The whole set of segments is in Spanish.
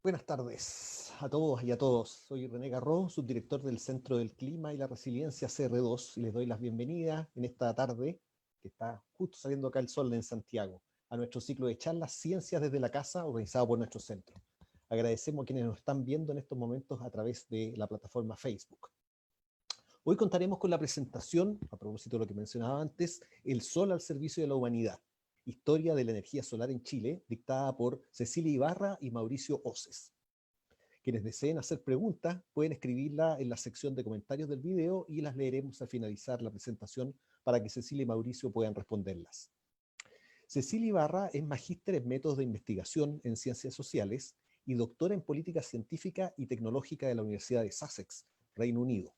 Buenas tardes a todos y a todos. Soy René Garró, subdirector del Centro del Clima y la Resiliencia CR2, y les doy las bienvenidas en esta tarde, que está justo saliendo acá el sol en Santiago, a nuestro ciclo de charlas Ciencias desde la Casa, organizado por nuestro centro. Agradecemos a quienes nos están viendo en estos momentos a través de la plataforma Facebook. Hoy contaremos con la presentación, a propósito de lo que mencionaba antes, El Sol al Servicio de la Humanidad, Historia de la Energía Solar en Chile, dictada por Cecilia Ibarra y Mauricio Oces. Quienes deseen hacer preguntas pueden escribirla en la sección de comentarios del video y las leeremos al finalizar la presentación para que Cecilia y Mauricio puedan responderlas. Cecilia Ibarra es magíster en métodos de investigación en ciencias sociales y doctora en política científica y tecnológica de la Universidad de Sussex, Reino Unido.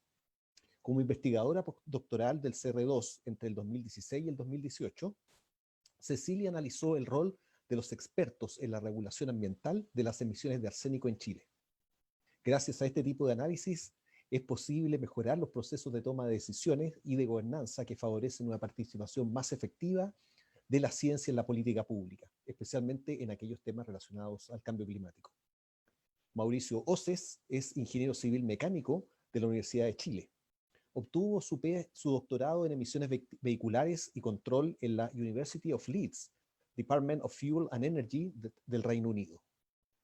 Como investigadora postdoctoral del CR2 entre el 2016 y el 2018, Cecilia analizó el rol de los expertos en la regulación ambiental de las emisiones de arsénico en Chile. Gracias a este tipo de análisis es posible mejorar los procesos de toma de decisiones y de gobernanza que favorecen una participación más efectiva de la ciencia en la política pública, especialmente en aquellos temas relacionados al cambio climático. Mauricio Oces es ingeniero civil mecánico de la Universidad de Chile. Obtuvo su doctorado en emisiones vehiculares y control en la University of Leeds, Department of Fuel and Energy del Reino Unido.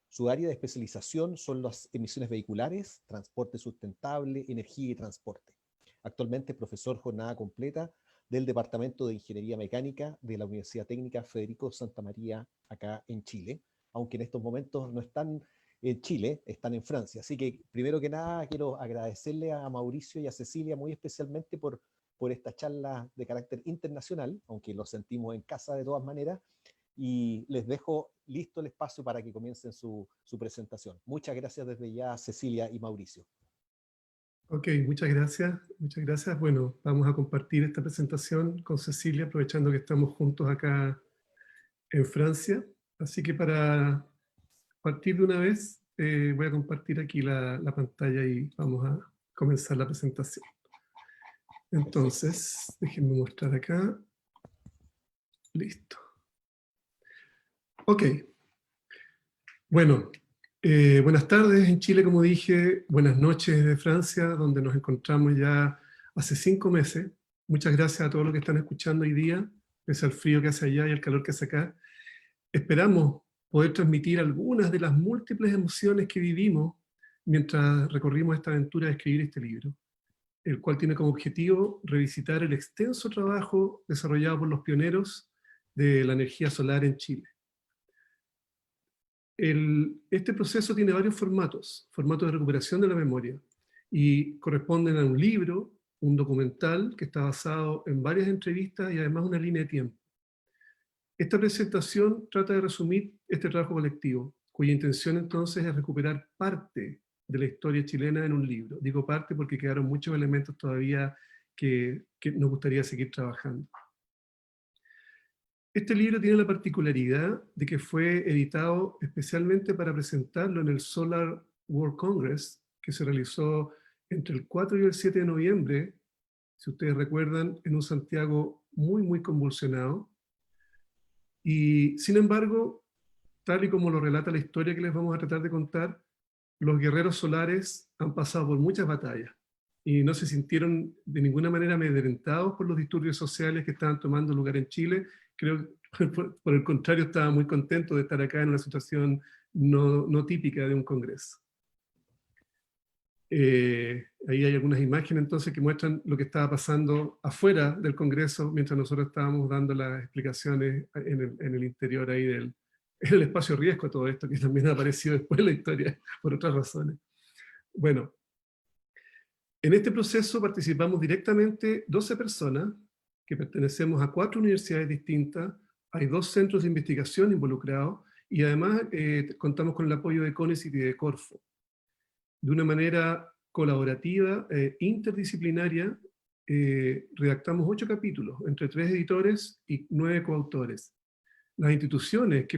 Su área de especialización son las emisiones vehiculares, transporte sustentable, energía y transporte. Actualmente es profesor jornada completa del Departamento de Ingeniería Mecánica de la Universidad Técnica Federico Santa María, acá en Chile, aunque en estos momentos no están en Chile, están en Francia. Así que, primero que nada, quiero agradecerle a Mauricio y a Cecilia muy especialmente por esta charla de carácter internacional, aunque lo sentimos en casa de todas maneras, y les dejo listo el espacio para que comiencen su presentación. Muchas gracias desde ya, Cecilia y Mauricio. Ok, muchas gracias. Muchas gracias. Bueno, vamos a compartir esta presentación con Cecilia, aprovechando que estamos juntos acá en Francia. Así que para partir de una vez, voy a compartir aquí la pantalla y vamos a comenzar la presentación. Entonces, déjenme mostrar acá. Listo. Ok. Bueno, buenas tardes en Chile, como dije. Buenas noches de Francia, donde nos encontramos ya hace 5 meses. Muchas gracias a todos los que están escuchando hoy día, pese al frío que hace allá y el calor que hace acá. Esperamos poder transmitir algunas de las múltiples emociones que vivimos mientras recorrimos esta aventura de escribir este libro, el cual tiene como objetivo revisitar el extenso trabajo desarrollado por los pioneros de la energía solar en Chile. Este proceso tiene varios formatos de recuperación de la memoria, y corresponden a un libro, un documental que está basado en varias entrevistas y además una línea de tiempo. Esta presentación trata de resumir este trabajo colectivo, cuya intención entonces es recuperar parte de la historia chilena en un libro. Digo parte porque quedaron muchos elementos todavía que nos gustaría seguir trabajando. Este libro tiene la particularidad de que fue editado especialmente para presentarlo en el Solar World Congress, que se realizó entre el 4 y el 7 de noviembre, si ustedes recuerdan, en un Santiago muy, muy convulsionado. Y sin embargo, tal y como lo relata la historia que les vamos a tratar de contar, los guerreros solares han pasado por muchas batallas y no se sintieron de ninguna manera amedrentados por los disturbios sociales que estaban tomando lugar en Chile. Creo que por el contrario estaban muy contentos de estar acá en una situación no típica de un congreso. Ahí hay algunas imágenes entonces que muestran lo que estaba pasando afuera del Congreso mientras nosotros estábamos dando las explicaciones en el interior ahí en el espacio riesgo, todo esto que también ha aparecido después en la historia por otras razones. Bueno, en este proceso participamos directamente 12 personas que pertenecemos a 4 universidades distintas, hay 2 centros de investigación involucrados y además contamos con el apoyo de CONICET y de Corfo. De una manera colaborativa, interdisciplinaria, redactamos 8 capítulos, entre 3 editores y 9 coautores. Las instituciones que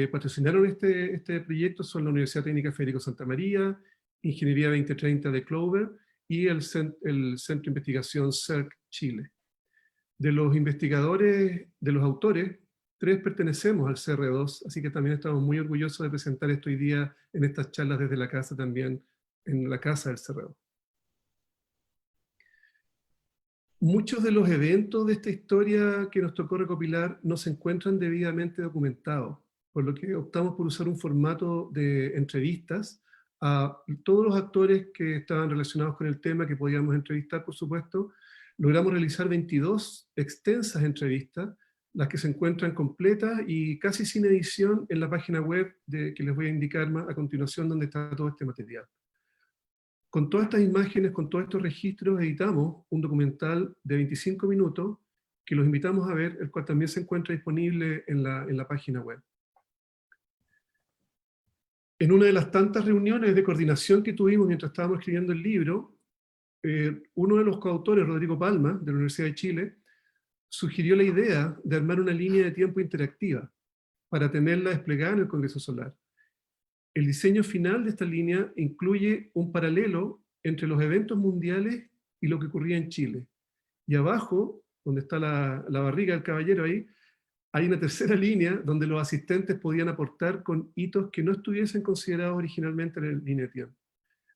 patrocinaron este proyecto son la Universidad Técnica Federico Santa María, Ingeniería 2030 de Clover y el Centro de Investigación CERC Chile. De los investigadores, de los autores, tres pertenecemos al CR2, así que también estamos muy orgullosos de presentar esto hoy día en estas charlas desde la casa también, en la casa del CR2. Muchos de los eventos de esta historia que nos tocó recopilar no se encuentran debidamente documentados, por lo que optamos por usar un formato de entrevistas a todos los actores que estaban relacionados con el tema, que podíamos entrevistar, por supuesto. Logramos realizar 22 extensas entrevistas, las que se encuentran completas y casi sin edición en la página web que les voy a indicar más a continuación, donde está todo este material. Con todas estas imágenes, con todos estos registros, editamos un documental de 25 minutos que los invitamos a ver, el cual también se encuentra disponible en la página web. En una de las tantas reuniones de coordinación que tuvimos mientras estábamos escribiendo el libro, uno de los coautores, Rodrigo Palma, de la Universidad de Chile, sugirió la idea de armar una línea de tiempo interactiva para tenerla desplegada en el Congreso Solar. El diseño final de esta línea incluye un paralelo entre los eventos mundiales y lo que ocurría en Chile. Y abajo, donde está la barriga del caballero ahí, hay una tercera línea donde los asistentes podían aportar con hitos que no estuviesen considerados originalmente en la línea de tiempo.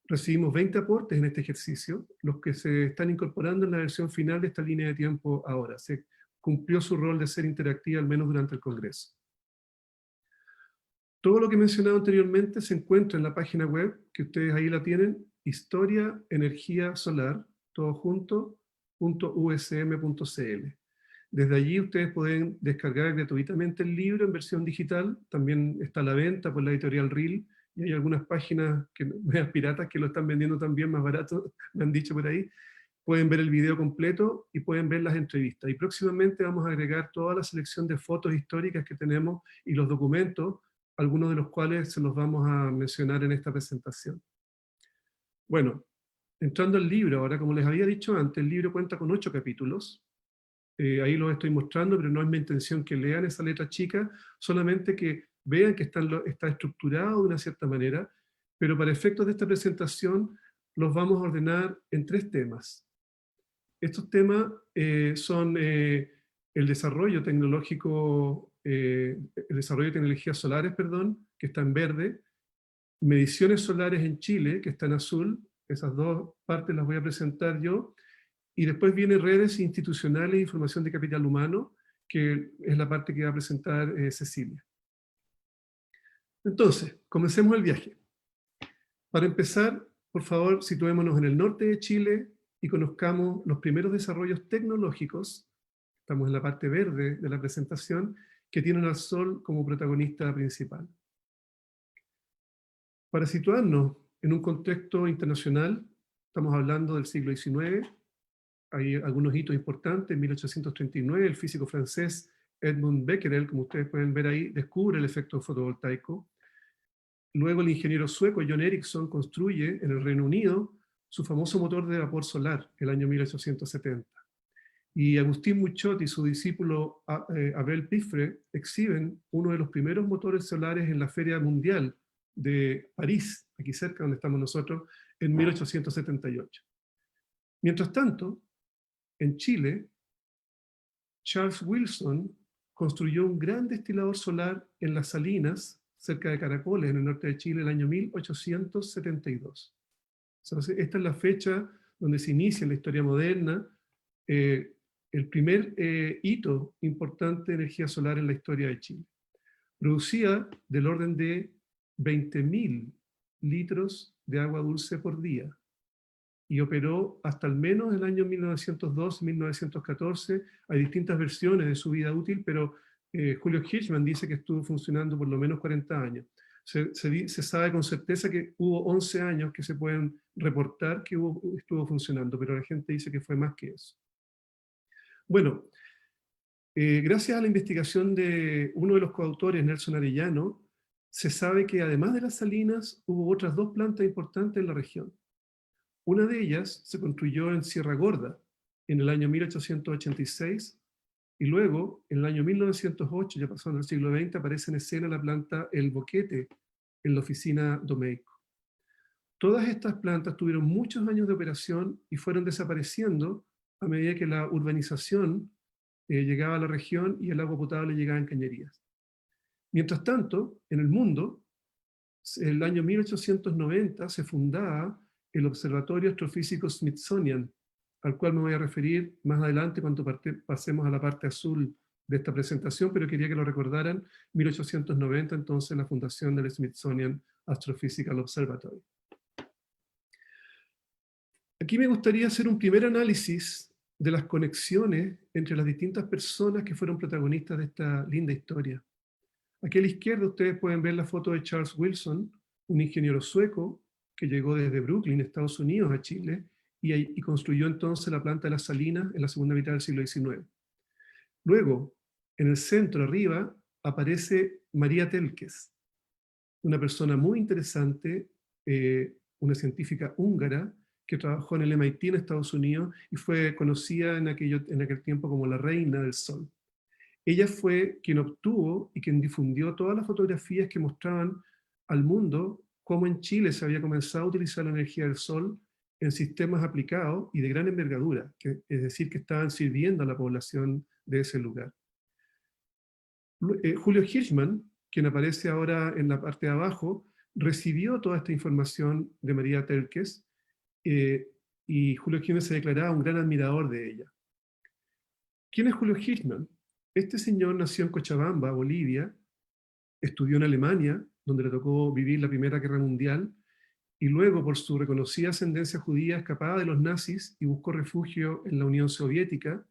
Recibimos 20 aportes en este ejercicio, los que se están incorporando en la versión final de esta línea de tiempo ahora. Se cumplió su rol de ser interactiva, al menos durante el Congreso. Todo lo que he mencionado anteriormente se encuentra en la página web, que ustedes ahí la tienen, Historia Energía Solar, todo junto, .usm.cl. Desde allí ustedes pueden descargar gratuitamente el libro en versión digital, también está a la venta por la editorial RIL, y hay algunas páginas medias piratas que lo están vendiendo también más barato, me han dicho por ahí. Pueden ver el video completo y pueden ver las entrevistas. Y próximamente vamos a agregar toda la selección de fotos históricas que tenemos y los documentos, algunos de los cuales se los vamos a mencionar en esta presentación. Bueno, entrando al libro, ahora como les había dicho antes, el libro cuenta con 8 capítulos. Ahí los estoy mostrando, pero no es mi intención que lean esa letra chica, solamente que vean que está estructurado de una cierta manera, pero para efectos de esta presentación los vamos a ordenar en 3 temas. Estos temas son el desarrollo tecnológico, el desarrollo de tecnologías solares, perdón, que está en verde, mediciones solares en Chile, que está en azul, esas dos partes las voy a presentar yo, y después viene redes institucionales e información de capital humano, que es la parte que va a presentar Cecilia. Entonces, comencemos el viaje. Para empezar, por favor, situémonos en el norte de Chile y conozcamos los primeros desarrollos tecnológicos, estamos en la parte verde de la presentación, que tienen al Sol como protagonista principal. Para situarnos en un contexto internacional, estamos hablando del siglo XIX, hay algunos hitos importantes. En 1839, el físico francés Edmund Becquerel, como ustedes pueden ver ahí, descubre el efecto fotovoltaico. Luego el ingeniero sueco John Ericsson construye en el Reino Unido su famoso motor de vapor solar, el año 1870. Y Agustín Muchot y su discípulo Abel Pifre exhiben uno de los primeros motores solares en la Feria Mundial de París, aquí cerca donde estamos nosotros, en 1878. Mientras tanto, en Chile, Charles Wilson construyó un gran destilador solar en Las Salinas, cerca de Caracoles, en el norte de Chile, el año 1872. Entonces, esta es la fecha donde se inicia la historia moderna, el primer hito importante de energía solar en la historia de Chile. Producía del orden de 20.000 litros de agua dulce por día, y operó hasta al menos el año 1912-1914. Hay distintas versiones de su vida útil, pero Julio Hirschman dice que estuvo funcionando por lo menos 40 años. Se sabe con certeza que hubo 11 años que se pueden reportar que estuvo funcionando, pero la gente dice que fue más que eso. Bueno, gracias a la investigación de uno de los coautores, Nelson Arellano, se sabe que además de las salinas, hubo otras 2 plantas importantes en la región. Una de ellas se construyó en Sierra Gorda en el año 1886, y luego, en el año 1908, ya pasando el siglo XX, aparece en escena la planta El Boquete en la oficina Domeico. Todas estas plantas tuvieron muchos años de operación y fueron desapareciendo a medida que la urbanización llegaba a la región y el agua potable llegaba en cañerías. Mientras tanto, en el mundo, en el año 1890 se fundaba el Observatorio Astrofísico Smithsonian, al cual me voy a referir más adelante cuando pasemos a la parte azul de esta presentación, pero quería que lo recordaran. 1890, entonces, la fundación del Smithsonian Astrophysical Observatory. Aquí me gustaría hacer un primer análisis de las conexiones entre las distintas personas que fueron protagonistas de esta linda historia. Aquí a la izquierda ustedes pueden ver la foto de Charles Wilson, un ingeniero sueco que llegó desde Brooklyn, Estados Unidos, a Chile, y construyó entonces la planta de las salinas en la segunda mitad del siglo XIX. Luego, en el centro, arriba, aparece María Telkes, una persona muy interesante, una científica húngara, que trabajó en el MIT en Estados Unidos y fue conocida en aquel tiempo como la reina del sol. Ella fue quien obtuvo y quien difundió todas las fotografías que mostraban al mundo cómo en Chile se había comenzado a utilizar la energía del sol en sistemas aplicados y de gran envergadura, es decir, que estaban sirviendo a la población de ese lugar. Julio Hirschman, quien aparece ahora en la parte de abajo, recibió toda esta información de María Telkes, y Julio Hirschman se declaraba un gran admirador de ella. ¿Quién es Julio Hirschman? Este señor nació en Cochabamba, Bolivia, estudió en Alemania, donde le tocó vivir la Primera Guerra Mundial, y luego, por su reconocida ascendencia judía, escapaba de los nazis y buscó refugio en la Unión Soviética.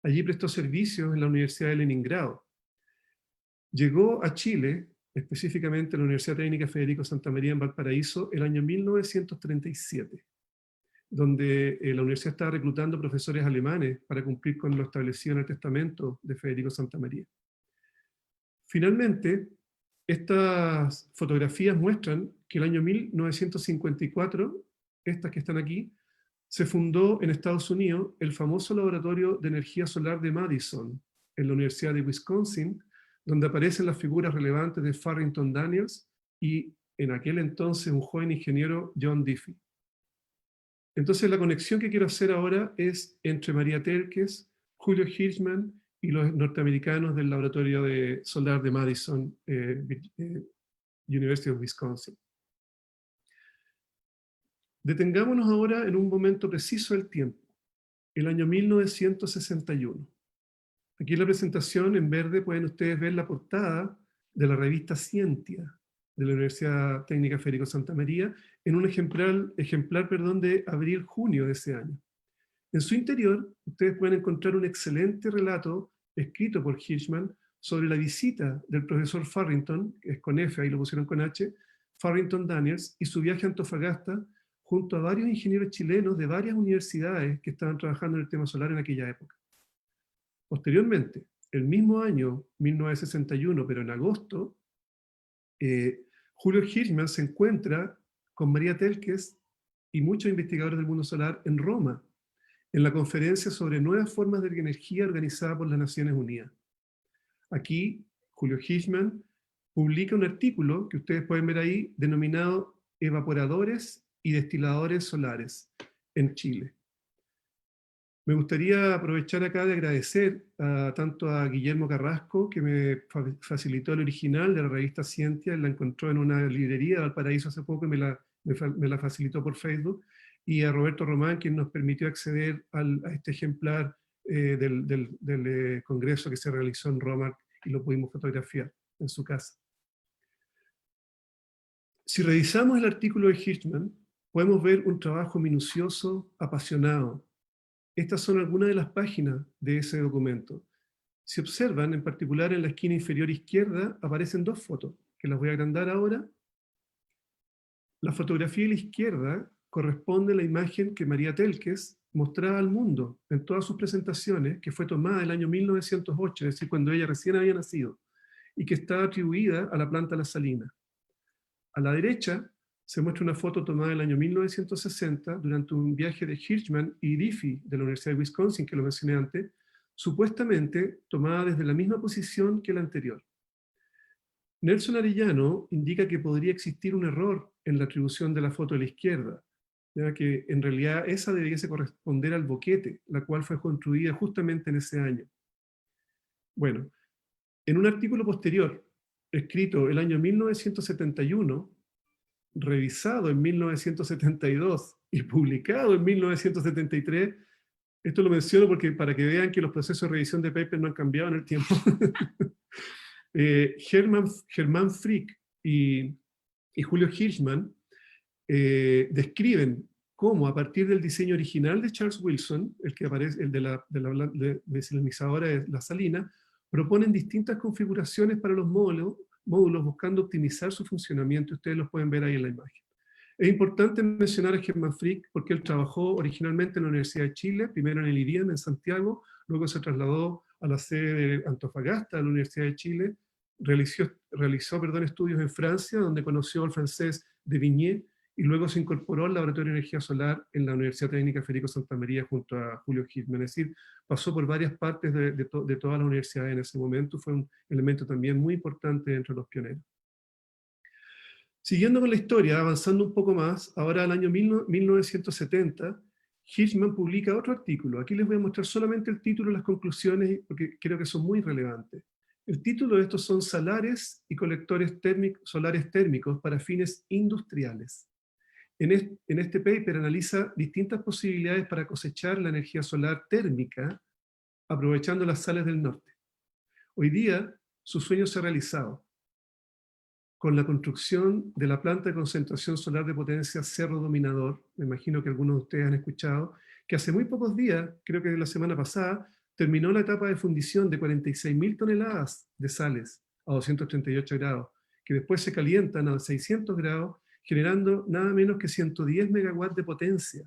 Allí prestó servicios en la Universidad de Leningrado. Llegó a Chile, específicamente a la Universidad Técnica Federico Santa María en Valparaíso, el año 1937. Donde la universidad estaba reclutando profesores alemanes para cumplir con lo establecido en el testamento de Federico Santa María. Finalmente, estas fotografías muestran que el año 1954, estas que están aquí, se fundó en Estados Unidos el famoso laboratorio de energía solar de Madison, en la Universidad de Wisconsin, donde aparecen las figuras relevantes de Farrington Daniels y, en aquel entonces, un joven ingeniero, John Diffie. Entonces la conexión que quiero hacer ahora es entre María Telkes, Julio Hirschman y los norteamericanos del laboratorio de solar de Madison, University of Wisconsin. Detengámonos ahora en un momento preciso del tiempo, el año 1961. Aquí en la presentación en verde pueden ustedes ver la portada de la revista Scientia de la Universidad Técnica Federico Santa María, en un ejemplar de abril-junio de ese año. En su interior, ustedes pueden encontrar un excelente relato escrito por Hirschman sobre la visita del profesor Farrington, que es con F, ahí lo pusieron con H, Farrington Daniels, y su viaje a Antofagasta junto a varios ingenieros chilenos de varias universidades que estaban trabajando en el tema solar en aquella época. Posteriormente, el mismo año, 1961, pero en agosto, Julio Hirschman se encuentra con María Telkes y muchos investigadores del mundo solar en Roma, en la conferencia sobre nuevas formas de energía organizada por las Naciones Unidas. Aquí, Julio Hirschman publica un artículo que ustedes pueden ver ahí, denominado Evaporadores y Destiladores Solares en Chile. Me gustaría aprovechar acá de agradecer tanto a Guillermo Carrasco, que me facilitó el original de la revista Scientia, la encontró en una librería de Valparaíso hace poco y me la facilitó por Facebook, y a Roberto Román, quien nos permitió acceder a este ejemplar del congreso que se realizó en Roma y lo pudimos fotografiar en su casa. Si revisamos el artículo de Hirschman, podemos ver un trabajo minucioso, apasionado. Estas son algunas de las páginas de ese documento. Si observan, en particular en la esquina inferior izquierda, aparecen dos fotos, que las voy a agrandar ahora. La fotografía de la izquierda corresponde a la imagen que María Telkes mostraba al mundo en todas sus presentaciones, que fue tomada en el año 1908, es decir, cuando ella recién había nacido, y que está atribuida a la planta Las Salinas. A la derecha se muestra una foto tomada en el año 1960 durante un viaje de Hirschman y Diffie de la Universidad de Wisconsin, que lo mencioné antes, supuestamente tomada desde la misma posición que la anterior. Nelson Arellano indica que podría existir un error en la atribución de la foto de la izquierda, ya que en realidad esa debiese corresponder al boquete, la cual fue construida justamente en ese año. Bueno, en un artículo posterior, escrito el año 1971, revisado en 1972 y publicado en 1973, esto lo menciono porque para que vean que los procesos de revisión de papers no han cambiado en el tiempo. Hermann Frick y Julio Hirschman describen cómo a partir del diseño original de Charles Wilson, el que aparece, el de la desalinizadora de la salina, proponen distintas configuraciones para los módulos buscando optimizar su funcionamiento. Ustedes los pueden ver ahí en la imagen. Es importante mencionar a Hermann Frick porque él trabajó originalmente en la Universidad de Chile, primero en el IRIEM en Santiago, luego se trasladó a la sede de Antofagasta de la Universidad de Chile, realizó estudios en Francia, donde conoció al francés de Vigné, y luego se incorporó al Laboratorio de Energía Solar en la Universidad Técnica Federico Santa María junto a Julio Hirschman. Es decir, pasó por varias partes de todas las universidades en ese momento, fue un elemento también muy importante entre los pioneros. Siguiendo con la historia, avanzando un poco más, ahora al año 1970, Hirschman publica otro artículo. Aquí les voy a mostrar solamente el título y las conclusiones, porque creo que son muy relevantes. El título de estos son Salares y colectores solares térmicos para fines industriales. En este paper analiza distintas posibilidades para cosechar la energía solar térmica aprovechando las sales del norte. Hoy día, su sueño se ha realizado con la construcción de la planta de concentración solar de potencia Cerro Dominador. Me imagino que algunos de ustedes han escuchado, que hace muy pocos días, creo que la semana pasada, terminó la etapa de fundición de 46.000 toneladas de sales a 238 grados, que después se calientan a 600 grados, generando nada menos que 110 megawatts de potencia,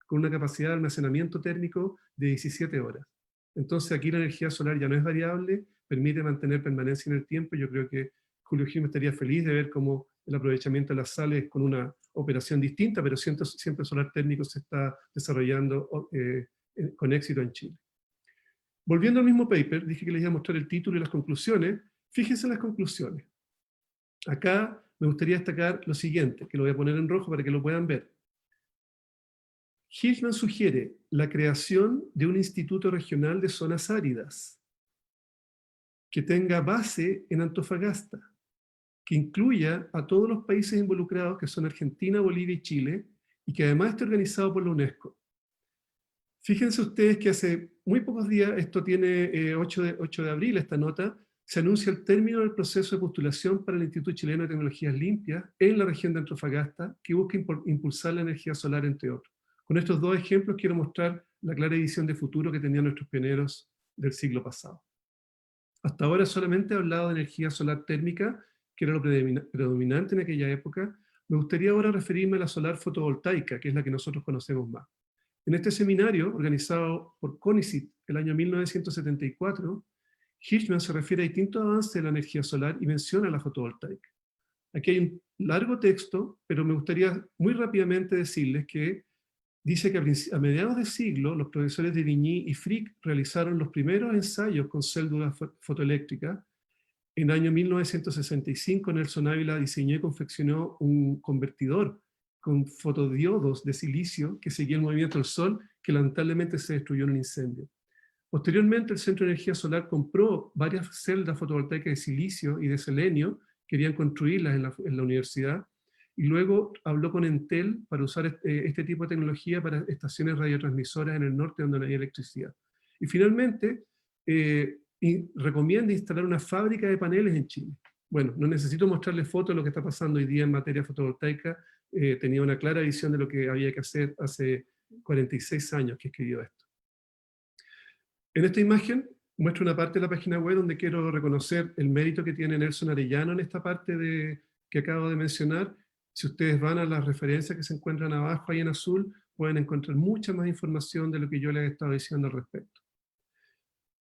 con una capacidad de almacenamiento térmico de 17 horas. Entonces aquí la energía solar ya no es variable, permite mantener permanencia en el tiempo. Yo creo que Julio Hirschman estaría feliz de ver cómo el aprovechamiento de las sales con una operación distinta, pero siempre solar térmico se está desarrollando con éxito en Chile. Volviendo al mismo paper, dije que les iba a mostrar el título y las conclusiones. Fíjense en las conclusiones. Acá me gustaría destacar lo siguiente, que lo voy a poner en rojo para que lo puedan ver. Hirschman sugiere la creación de un instituto regional de zonas áridas que tenga base en Antofagasta, que incluya a todos los países involucrados, que son Argentina, Bolivia y Chile, y que además esté organizado por la UNESCO. Fíjense ustedes que hace muy pocos días, esto tiene 8 de abril, esta nota, se anuncia el término del proceso de postulación para el Instituto Chileno de Tecnologías Limpias en la región de Antofagasta, que busca impulsar la energía solar, entre otros. Con estos dos ejemplos quiero mostrar la clara visión de futuro que tenían nuestros pioneros del siglo pasado. Hasta ahora solamente he hablado de energía solar térmica, que era lo predominante en aquella época. Me gustaría ahora referirme a la solar fotovoltaica, que es la que nosotros conocemos más. En este seminario, organizado por CONICET el año 1974, Hirschman se refiere a distintos avances de la energía solar y menciona la fotovoltaica. Aquí hay un largo texto, pero me gustaría muy rápidamente decirles que dice que a mediados de siglo los profesores de Vigny y Frick realizaron los primeros ensayos con células fotoeléctricas. En el año 1965 Nelson Ávila diseñó y confeccionó un convertidor con fotodiodos de silicio que seguía el movimiento del Sol, que lamentablemente se destruyó en un incendio. Posteriormente, el Centro de Energía Solar compró varias celdas fotovoltaicas de silicio y de selenio, querían construirlas en la universidad, y luego habló con Entel para usar este tipo de tecnología para estaciones radiotransmisoras en el norte donde no había electricidad. Y finalmente, recomienda instalar una fábrica de paneles en Chile. Bueno, no necesito mostrarles fotos de lo que está pasando hoy día en materia fotovoltaica. Tenía una clara visión de lo que había que hacer hace 46 años que escribió esto. En esta imagen muestro una parte de la página web donde quiero reconocer el mérito que tiene Nelson Arellano en esta parte que acabo de mencionar. Si ustedes van a las referencias que se encuentran abajo ahí en azul, pueden encontrar mucha más información de lo que yo les he estado diciendo al respecto.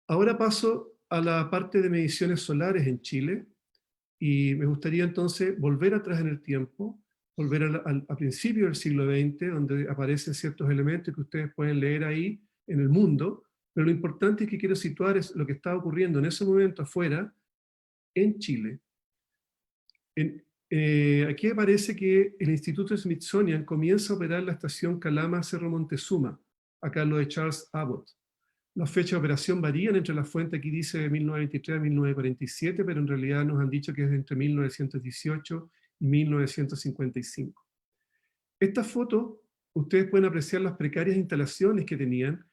Ahora paso a la parte de mediciones solares en Chile, y me gustaría entonces volver atrás en el tiempo, volver a principios del siglo XX, donde aparecen ciertos elementos que ustedes pueden leer ahí en el mundo, pero lo importante es que quiero situar es lo que estaba ocurriendo en ese momento afuera, en Chile. Aquí aparece que el Instituto Smithsonian comienza a operar la estación Calama Cerro Montezuma, acá lo de Charles Abbott. Las fechas de operación varían entre la fuente, aquí dice 1923 a 1947, pero en realidad nos han dicho que es entre 1918 y 1955. Esta foto, ustedes pueden apreciar las precarias instalaciones que tenían,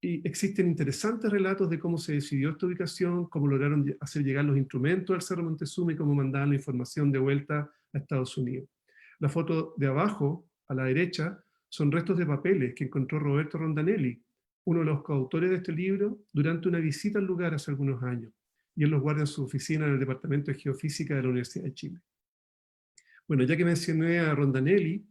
y existen interesantes relatos de cómo se decidió esta ubicación, cómo lograron hacer llegar los instrumentos al Cerro Montezuma y cómo mandaban la información de vuelta a Estados Unidos. La foto de abajo, a la derecha, son restos de papeles que encontró Roberto Rondanelli, uno de los coautores de este libro, durante una visita al lugar hace algunos años, y él los guarda en su oficina en el Departamento de Geofísica de la Universidad de Chile. Bueno, ya que mencioné a Rondanelli,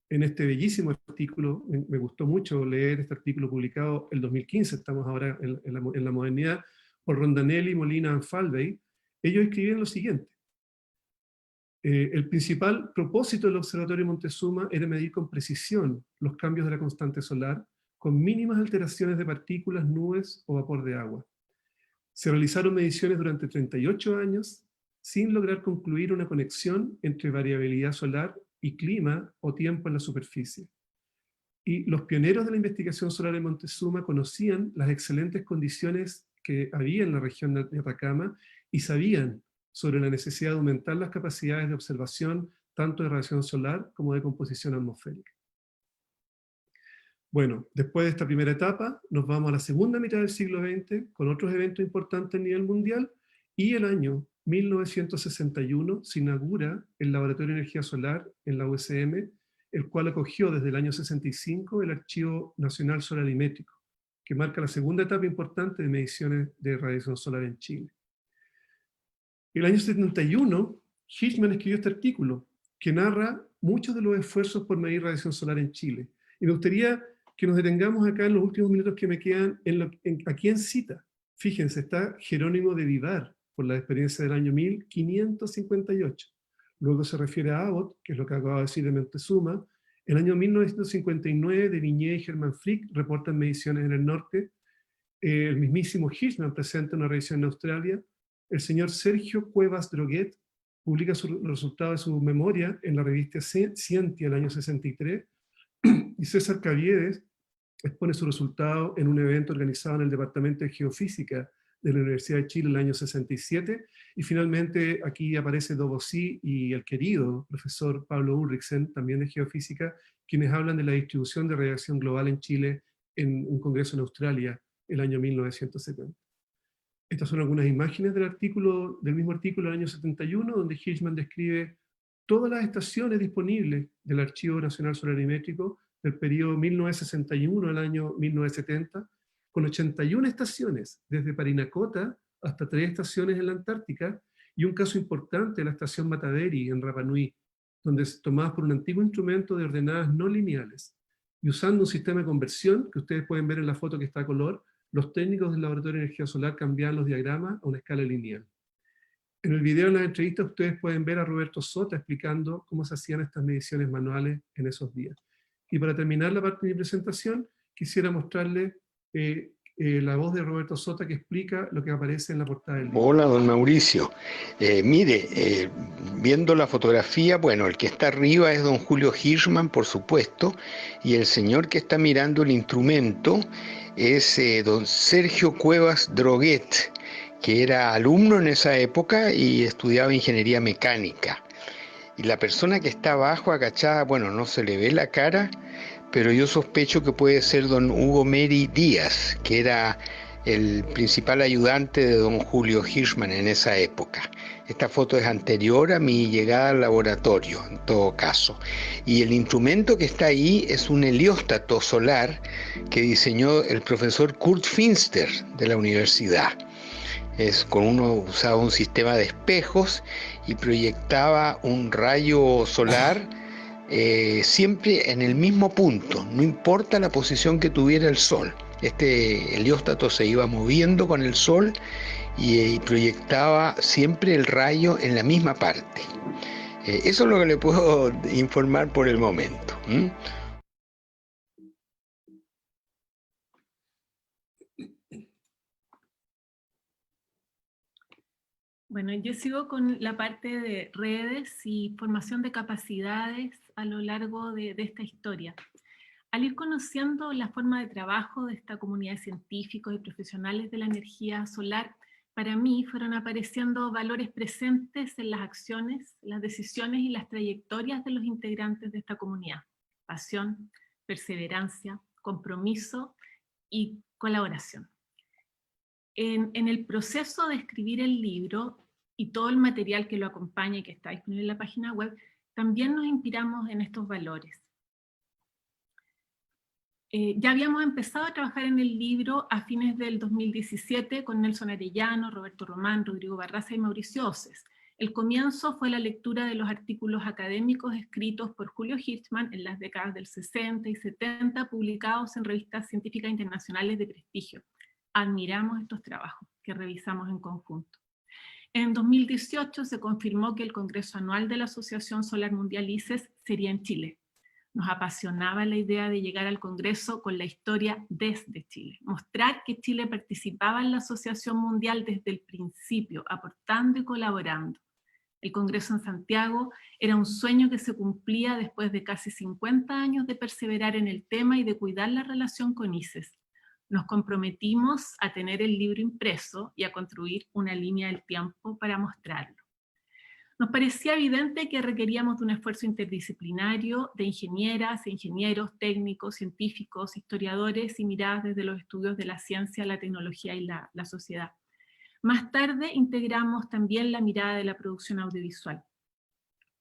en este bellísimo artículo, me gustó mucho leer este artículo publicado en 2015, estamos ahora en la modernidad, por Rondanelli, Molina and Falvey. Ellos escribieron lo siguiente: el principal propósito del Observatorio Montezuma era medir con precisión los cambios de la constante solar, con mínimas alteraciones de partículas, nubes o vapor de agua. Se realizaron mediciones durante 38 años, sin lograr concluir una conexión entre variabilidad solar y clima o tiempo en la superficie. Y los pioneros de la investigación solar en Montezuma conocían las excelentes condiciones que había en la región de Atacama y sabían sobre la necesidad de aumentar las capacidades de observación tanto de radiación solar como de composición atmosférica. Bueno, después de esta primera etapa, nos vamos a la segunda mitad del siglo XX con otros eventos importantes a nivel mundial, y el año 1961 se inaugura el Laboratorio de Energía Solar en la USM, el cual acogió desde el año 65 el Archivo Nacional Solarimétrico, que marca la segunda etapa importante de mediciones de radiación solar en Chile. El año 71, Hirschman escribió este artículo, que narra muchos de los esfuerzos por medir radiación solar en Chile. Y me gustaría que nos detengamos acá en los últimos minutos que me quedan a quién cita. Fíjense, está Jerónimo de Vivar, por la experiencia del año 1558. Luego se refiere a Abbott, que es lo que acabo de decir de Montezuma. En el año 1959, de Viñé y Germán Frick reportan mediciones en el norte. El mismísimo Hirschman presenta una revisión en Australia. El señor Sergio Cuevas Droguet publica los resultados de su memoria en la revista Scientia el año 63, y César Caviedes expone su resultado en un evento organizado en el Departamento de Geofísica de la Universidad de Chile en el año 67, y finalmente aquí aparece Dobosí y el querido profesor Pablo Ulrichsen, también de Geofísica, quienes hablan de la distribución de radiación global en Chile en un congreso en Australia el año 1970. Estas son algunas imágenes del mismo artículo del año 71, donde Hirschman describe todas las estaciones disponibles del Archivo Nacional Solarimétrico del periodo 1961 al año 1970, con 81 estaciones, desde Parinacota hasta 3 estaciones en la Antártica, y un caso importante, la estación Mataderi en Rapa Nui, donde es tomada por un antiguo instrumento de ordenadas no lineales. Y usando un sistema de conversión, que ustedes pueden ver en la foto que está a color, los técnicos del Laboratorio de Energía Solar cambiaban los diagramas a una escala lineal. En el video, en la entrevista, ustedes pueden ver a Roberto Sota explicando cómo se hacían estas mediciones manuales en esos días. Y para terminar la parte de mi presentación, quisiera mostrarles la voz de Roberto Sota, que explica lo que aparece en la portada del libro. Hola, don Mauricio. Mire, viendo la fotografía, bueno, el que está arriba es don Julio Hirschman, por supuesto, y el señor que está mirando el instrumento es don Sergio Cuevas Droguet, que era alumno en esa época y estudiaba ingeniería mecánica. Y la persona que está abajo, agachada, bueno, no se le ve la cara, pero yo sospecho que puede ser don Hugo Meri Díaz, que era el principal ayudante de don Julio Hirschman en esa época. Esta foto es anterior a mi llegada al laboratorio, en todo caso. Y el instrumento que está ahí es un helióstato solar que diseñó el profesor Kurt Finster de la universidad. Usaba un sistema de espejos y proyectaba un rayo solar siempre en el mismo punto, no importa la posición que tuviera el sol. Este helióstato se iba moviendo con el sol y proyectaba siempre el rayo en la misma parte. Eso es lo que le puedo informar por el momento. Bueno, yo sigo con la parte de redes y formación de capacidades a lo largo de esta historia. Al ir conociendo la forma de trabajo de esta comunidad de científicos y profesionales de la energía solar, para mí fueron apareciendo valores presentes en las acciones, las decisiones y las trayectorias de los integrantes de esta comunidad. Pasión, perseverancia, compromiso y colaboración. En el proceso de escribir el libro y todo el material que lo acompaña y que está disponible en la página web, también nos inspiramos en estos valores. Ya habíamos empezado a trabajar en el libro a fines del 2017 con Nelson Arellano, Roberto Román, Rodrigo Barraza y Mauricio Oces. El comienzo fue la lectura de los artículos académicos escritos por Julio Hirschman en las décadas del 60 y 70, publicados en revistas científicas internacionales de prestigio. Admiramos estos trabajos que revisamos en conjunto. En 2018 se confirmó que el Congreso Anual de la Asociación Solar Mundial ICES sería en Chile. Nos apasionaba la idea de llegar al Congreso con la historia desde Chile, mostrar que Chile participaba en la Asociación Mundial desde el principio, aportando y colaborando. El Congreso en Santiago era un sueño que se cumplía después de casi 50 años de perseverar en el tema y de cuidar la relación con ICES. Nos comprometimos a tener el libro impreso y a construir una línea del tiempo para mostrarlo. Nos parecía evidente que requeríamos de un esfuerzo interdisciplinario de ingenieras, ingenieros, técnicos, científicos, historiadores y miradas desde los estudios de la ciencia, la tecnología y la sociedad. Más tarde integramos también la mirada de la producción audiovisual.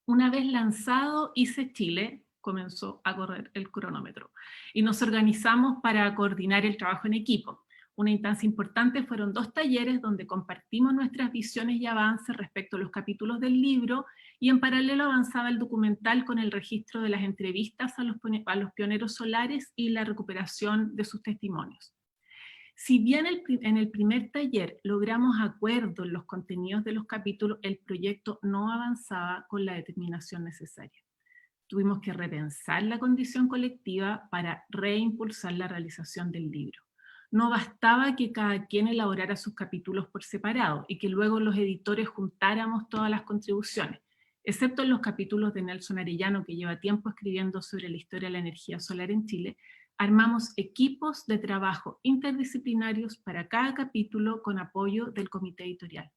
Una vez lanzado ICES Chile, comenzó a correr el cronómetro y nos organizamos para coordinar el trabajo en equipo. Una instancia importante fueron 2 talleres donde compartimos nuestras visiones y avances respecto a los capítulos del libro, y en paralelo avanzaba el documental con el registro de las entrevistas a los pioneros solares y la recuperación de sus testimonios. Si bien en el primer taller logramos acuerdo en los contenidos de los capítulos, el proyecto no avanzaba con la determinación necesaria. Tuvimos que repensar la condición colectiva para reimpulsar la realización del libro. No bastaba que cada quien elaborara sus capítulos por separado y que luego los editores juntáramos todas las contribuciones, excepto en los capítulos de Nelson Arellano, que lleva tiempo escribiendo sobre la historia de la energía solar en Chile. Armamos equipos de trabajo interdisciplinarios para cada capítulo con apoyo del comité editorial.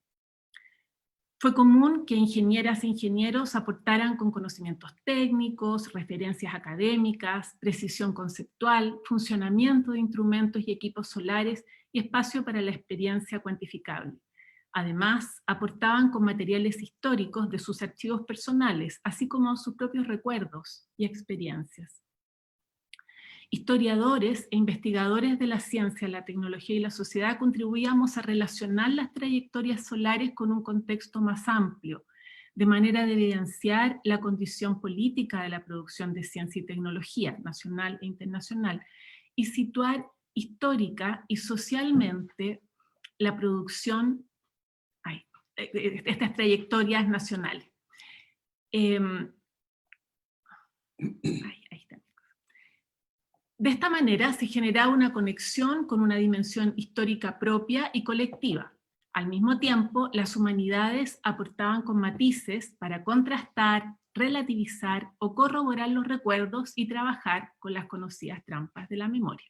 Fue común que ingenieras e ingenieros aportaran con conocimientos técnicos, referencias académicas, precisión conceptual, funcionamiento de instrumentos y equipos solares y espacio para la experiencia cuantificable. Además, aportaban con materiales históricos de sus archivos personales, así como sus propios recuerdos y experiencias. Historiadores e investigadores de la ciencia, la tecnología y la sociedad contribuíamos a relacionar las trayectorias solares con un contexto más amplio, de manera de evidenciar la condición política de la producción de ciencia y tecnología, nacional e internacional, y situar histórica y socialmente la producción, estas trayectorias nacionales. De esta manera se generaba una conexión con una dimensión histórica propia y colectiva. Al mismo tiempo, las humanidades aportaban con matices para contrastar, relativizar o corroborar los recuerdos y trabajar con las conocidas trampas de la memoria.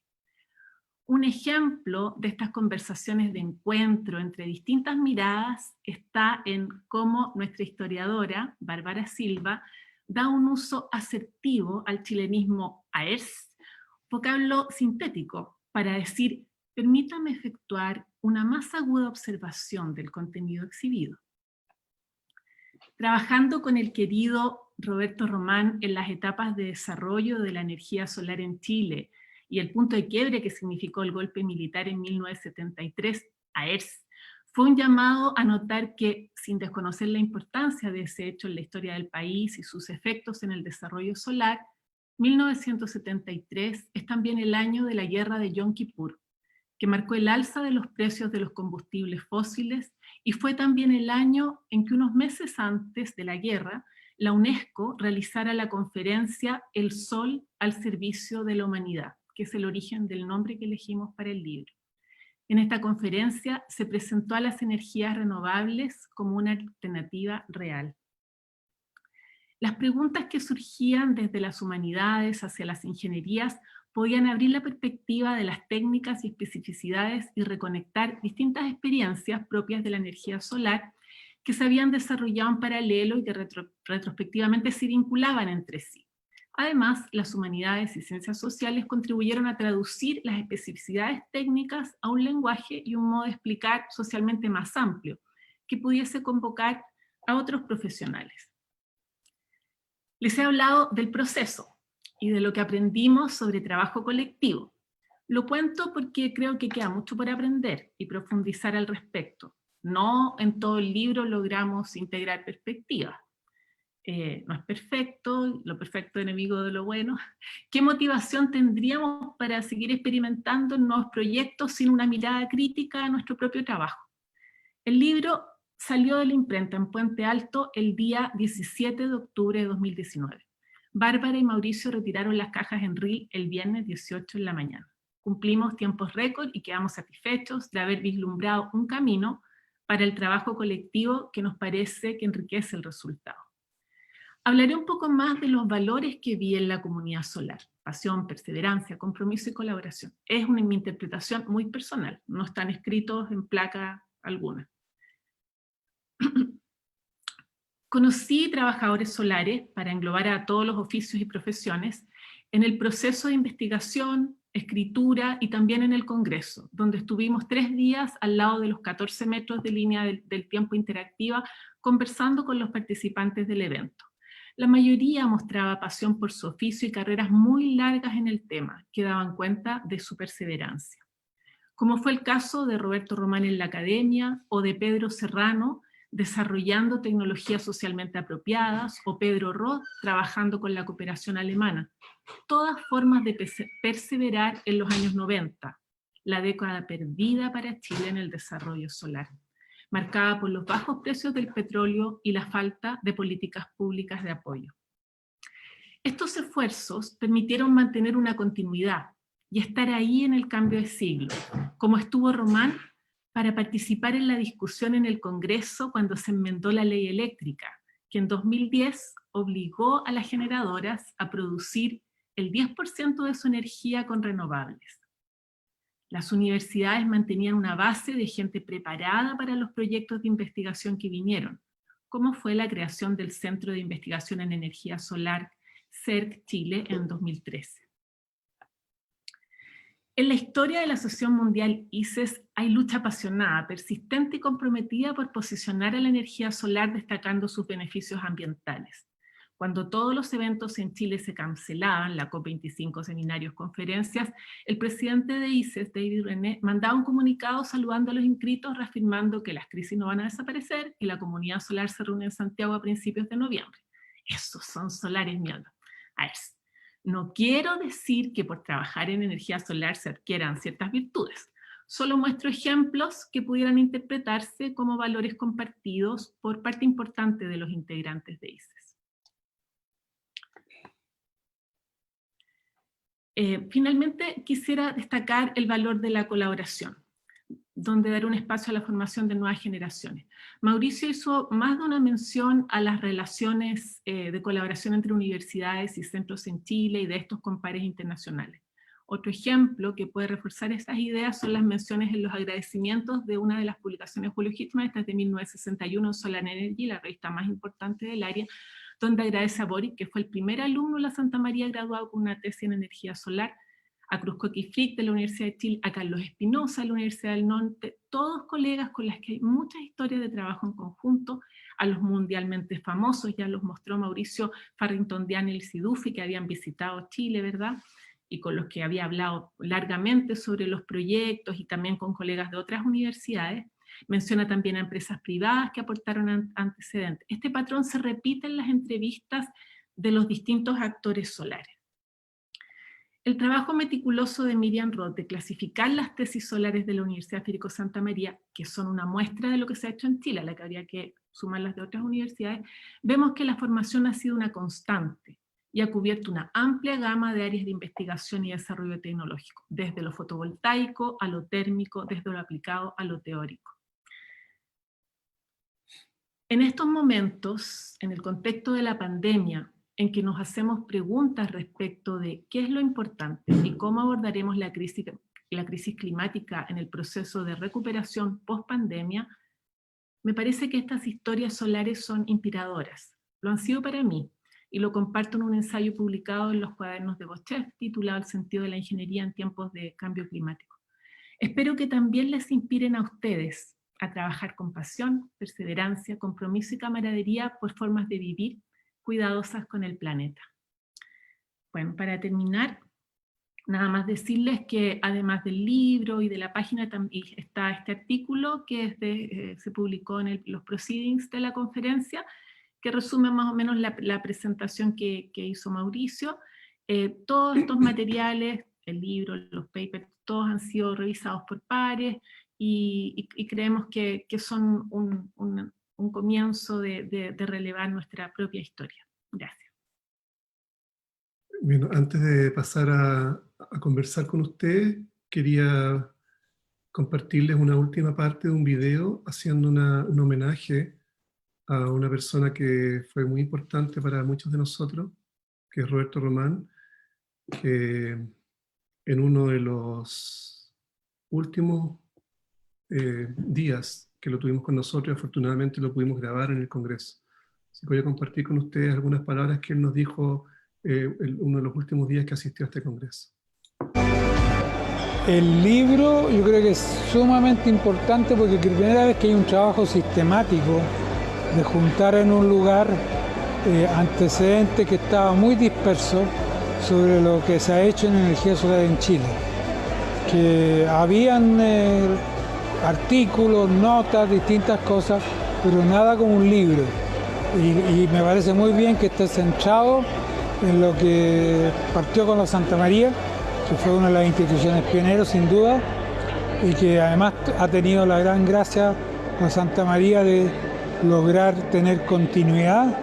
Un ejemplo de estas conversaciones de encuentro entre distintas miradas está en cómo nuestra historiadora, Bárbara Silva, da un uso asertivo al chilenismo aers, vocablo sintético, para decir, permítame efectuar una más aguda observación del contenido exhibido. Trabajando con el querido Roberto Román en las etapas de desarrollo de la energía solar en Chile y el punto de quiebre que significó el golpe militar en 1973, AERS, fue un llamado a notar que, sin desconocer la importancia de ese hecho en la historia del país y sus efectos en el desarrollo solar, 1973 es también el año de la guerra de Yom Kippur, que marcó el alza de los precios de los combustibles fósiles, y fue también el año en que unos meses antes de la guerra, la UNESCO realizara la conferencia El Sol al servicio de la humanidad, que es el origen del nombre que elegimos para el libro. En esta conferencia se presentó a las energías renovables como una alternativa real. Las preguntas que surgían desde las humanidades hacia las ingenierías podían abrir la perspectiva de las técnicas y especificidades y reconectar distintas experiencias propias de la energía solar que se habían desarrollado en paralelo y que retrospectivamente se vinculaban entre sí. Además, las humanidades y ciencias sociales contribuyeron a traducir las especificidades técnicas a un lenguaje y un modo de explicar socialmente más amplio, que pudiese convocar a otros profesionales. Les he hablado del proceso y de lo que aprendimos sobre trabajo colectivo. Lo cuento porque creo que queda mucho por aprender y profundizar al respecto. No en todo el libro logramos integrar perspectivas. No es perfecto, lo perfecto es enemigo de lo bueno. ¿Qué motivación tendríamos para seguir experimentando en nuevos proyectos sin una mirada crítica a nuestro propio trabajo? El libro salió de la imprenta en Puente Alto el día 17 de octubre de 2019. Bárbara y Mauricio retiraron las cajas en RIL el viernes 18 en la mañana. Cumplimos tiempos récord y quedamos satisfechos de haber vislumbrado un camino para el trabajo colectivo que nos parece que enriquece el resultado. Hablaré un poco más de los valores que vi en la comunidad solar: pasión, perseverancia, compromiso y colaboración. Es mi interpretación muy personal, no están escritos en placa alguna. Conocí trabajadores solares, para englobar a todos los oficios y profesiones, en el proceso de investigación, escritura y también en el Congreso, donde estuvimos 3 días al lado de los 14 metros de línea del tiempo interactiva conversando con los participantes del evento. La mayoría mostraba pasión por su oficio y carreras muy largas en el tema, que daban cuenta de su perseverancia. Como fue el caso de Roberto Román en la academia, o de Pedro Serrano, desarrollando tecnologías socialmente apropiadas, o Pedro Roth trabajando con la cooperación alemana. Todas formas de perseverar en los años 90, la década perdida para Chile en el desarrollo solar, marcada por los bajos precios del petróleo y la falta de políticas públicas de apoyo. Estos esfuerzos permitieron mantener una continuidad y estar ahí en el cambio de siglo, como estuvo Román para participar en la discusión en el Congreso cuando se enmendó la ley eléctrica, que en 2010 obligó a las generadoras a producir el 10% de su energía con renovables. Las universidades mantenían una base de gente preparada para los proyectos de investigación que vinieron, como fue la creación del Centro de Investigación en Energía Solar CERC Chile en 2013. En la historia de la Asociación Mundial ICES hay lucha apasionada, persistente y comprometida por posicionar a la energía solar destacando sus beneficios ambientales. Cuando todos los eventos en Chile se cancelaban, la COP25, seminarios, conferencias, el presidente de ICES, David René, mandaba un comunicado saludando a los inscritos, reafirmando que las crisis no van a desaparecer y la comunidad solar se reúne en Santiago a principios de noviembre. Esos son solares, mierda. A ver, no quiero decir que por trabajar en energía solar se adquieran ciertas virtudes. Solo muestro ejemplos que pudieran interpretarse como valores compartidos por parte importante de los integrantes de ICES. Finalmente, quisiera destacar el valor de la colaboración, donde dar un espacio a la formación de nuevas generaciones. Mauricio hizo más de una mención a las relaciones de colaboración entre universidades y centros en Chile y de estos con pares internacionales. Otro ejemplo que puede reforzar esas ideas son las menciones en los agradecimientos de una de las publicaciones de Julio Hirschman, esta es de 1961, Solar Energy, la revista más importante del área, donde agradece a Boric, que fue el primer alumno de la Santa María graduado con una tesis en energía solar, a Cruz Coqui Frick de la Universidad de Chile, a Carlos Espinosa de la Universidad del Norte, todos colegas con las que hay muchas historias de trabajo en conjunto, a los mundialmente famosos, ya los mostró Mauricio Farrington Daniel y Sidufi, que habían visitado Chile, ¿verdad? Y con los que había hablado largamente sobre los proyectos y también con colegas de otras universidades. Menciona también a empresas privadas que aportaron antecedentes. Este patrón se repite en las entrevistas de los distintos actores solares. El trabajo meticuloso de Miriam Roth de clasificar las tesis solares de la Universidad Federico Santa María, que son una muestra de lo que se ha hecho en Chile, a la que habría que sumar las de otras universidades, vemos que la formación ha sido una constante y ha cubierto una amplia gama de áreas de investigación y desarrollo tecnológico, desde lo fotovoltaico a lo térmico, desde lo aplicado a lo teórico. En estos momentos, en el contexto de la pandemia, en que nos hacemos preguntas respecto de qué es lo importante y cómo abordaremos la crisis climática en el proceso de recuperación post-pandemia, me parece que estas historias solares son inspiradoras. Lo han sido para mí, y lo comparto en un ensayo publicado en los cuadernos de Boschef, titulado El sentido de la ingeniería en tiempos de cambio climático. Espero que también les inspiren a ustedes a trabajar con pasión, perseverancia, compromiso y camaradería por formas de vivir cuidadosas con el planeta. Bueno, para terminar, nada más decirles que además del libro y de la página también está este artículo que se publicó en los proceedings de la conferencia, que resume más o menos la presentación que hizo Mauricio. Todos estos materiales, el libro, los papers, todos han sido revisados por pares y creemos que son un comienzo de relevar nuestra propia historia. Gracias. Bueno, antes de pasar a conversar con ustedes, quería compartirles una última parte de un video haciendo un homenaje a una persona que fue muy importante para muchos de nosotros, que es Roberto Román, que en uno de los últimos días que lo tuvimos con nosotros, afortunadamente lo pudimos grabar en el Congreso. Así que voy a compartir con ustedes algunas palabras que él nos dijo uno de los últimos días que asistió a este Congreso. El libro yo creo que es sumamente importante porque es la primera vez que hay un trabajo sistemático de juntar en un lugar antecedentes que estaba muy disperso sobre lo que se ha hecho en energía solar en Chile. Que habían artículos, notas, distintas cosas, pero nada como un libro. Y me parece muy bien que esté centrado en lo que partió con la Santa María, que fue una de las instituciones pioneras sin duda, y que además ha tenido la gran gracia la Santa María de lograr tener continuidad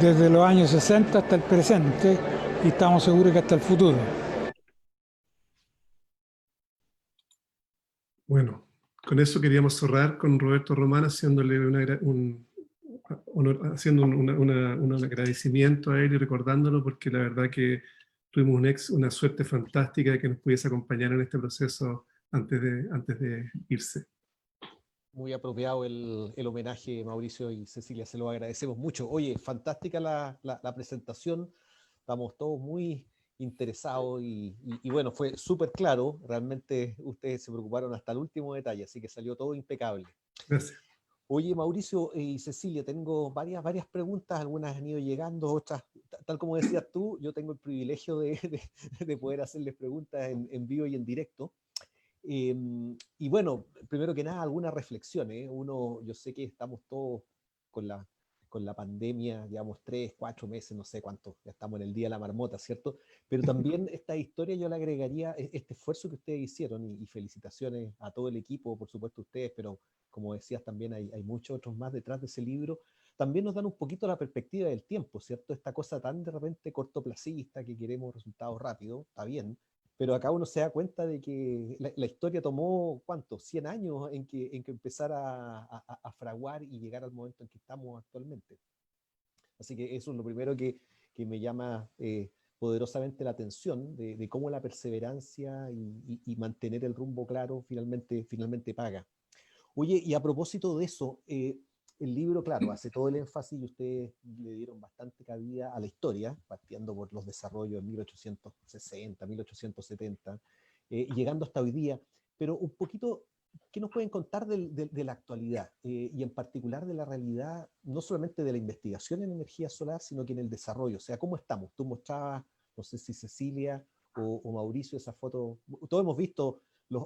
desde los años 60 hasta el presente, y estamos seguros que hasta el futuro. Bueno, con eso queríamos cerrar con Roberto Román haciéndole un agradecimiento a él y recordándolo, porque la verdad que tuvimos una suerte fantástica de que nos pudiese acompañar en este proceso antes de irse. Muy apropiado el homenaje, Mauricio y Cecilia, se lo agradecemos mucho. Oye, fantástica la presentación, estamos todos muy interesados y bueno, fue súper claro, realmente ustedes se preocuparon hasta el último detalle, así que salió todo impecable. Gracias. Oye, Mauricio y Cecilia, tengo varias preguntas, algunas han ido llegando, otras, tal como decías tú, yo tengo el privilegio de poder hacerles preguntas en vivo y en directo. Y bueno, primero que nada, alguna reflexión. Yo sé que estamos todos con la pandemia, digamos, 3, 4 meses, no sé cuánto, ya estamos en el día de la marmota, ¿cierto? Pero también esta historia yo le agregaría este esfuerzo que ustedes hicieron y felicitaciones a todo el equipo, por supuesto ustedes, pero como decías también hay muchos otros más detrás de ese libro. También nos dan un poquito la perspectiva del tiempo, ¿cierto? Esta cosa tan de repente cortoplacista que queremos resultados rápidos, está bien, pero acá uno se da cuenta de que la historia tomó, ¿cuánto? 100 años en que empezara a fraguar y llegar al momento en que estamos actualmente. Así que eso es lo primero que me llama poderosamente la atención, de cómo la perseverancia y mantener el rumbo claro finalmente paga. Oye, y a propósito de eso, el libro, claro, hace todo el énfasis y ustedes le dieron bastante cabida a la historia, partiendo por los desarrollos en 1860, 1870, llegando hasta hoy día, pero un poquito, ¿qué nos pueden contar de la actualidad? Y en particular de la realidad, no solamente de la investigación en energía solar, sino que en el desarrollo. O sea, ¿cómo estamos? Tú mostrabas, no sé si Cecilia o Mauricio, esa foto, todos hemos visto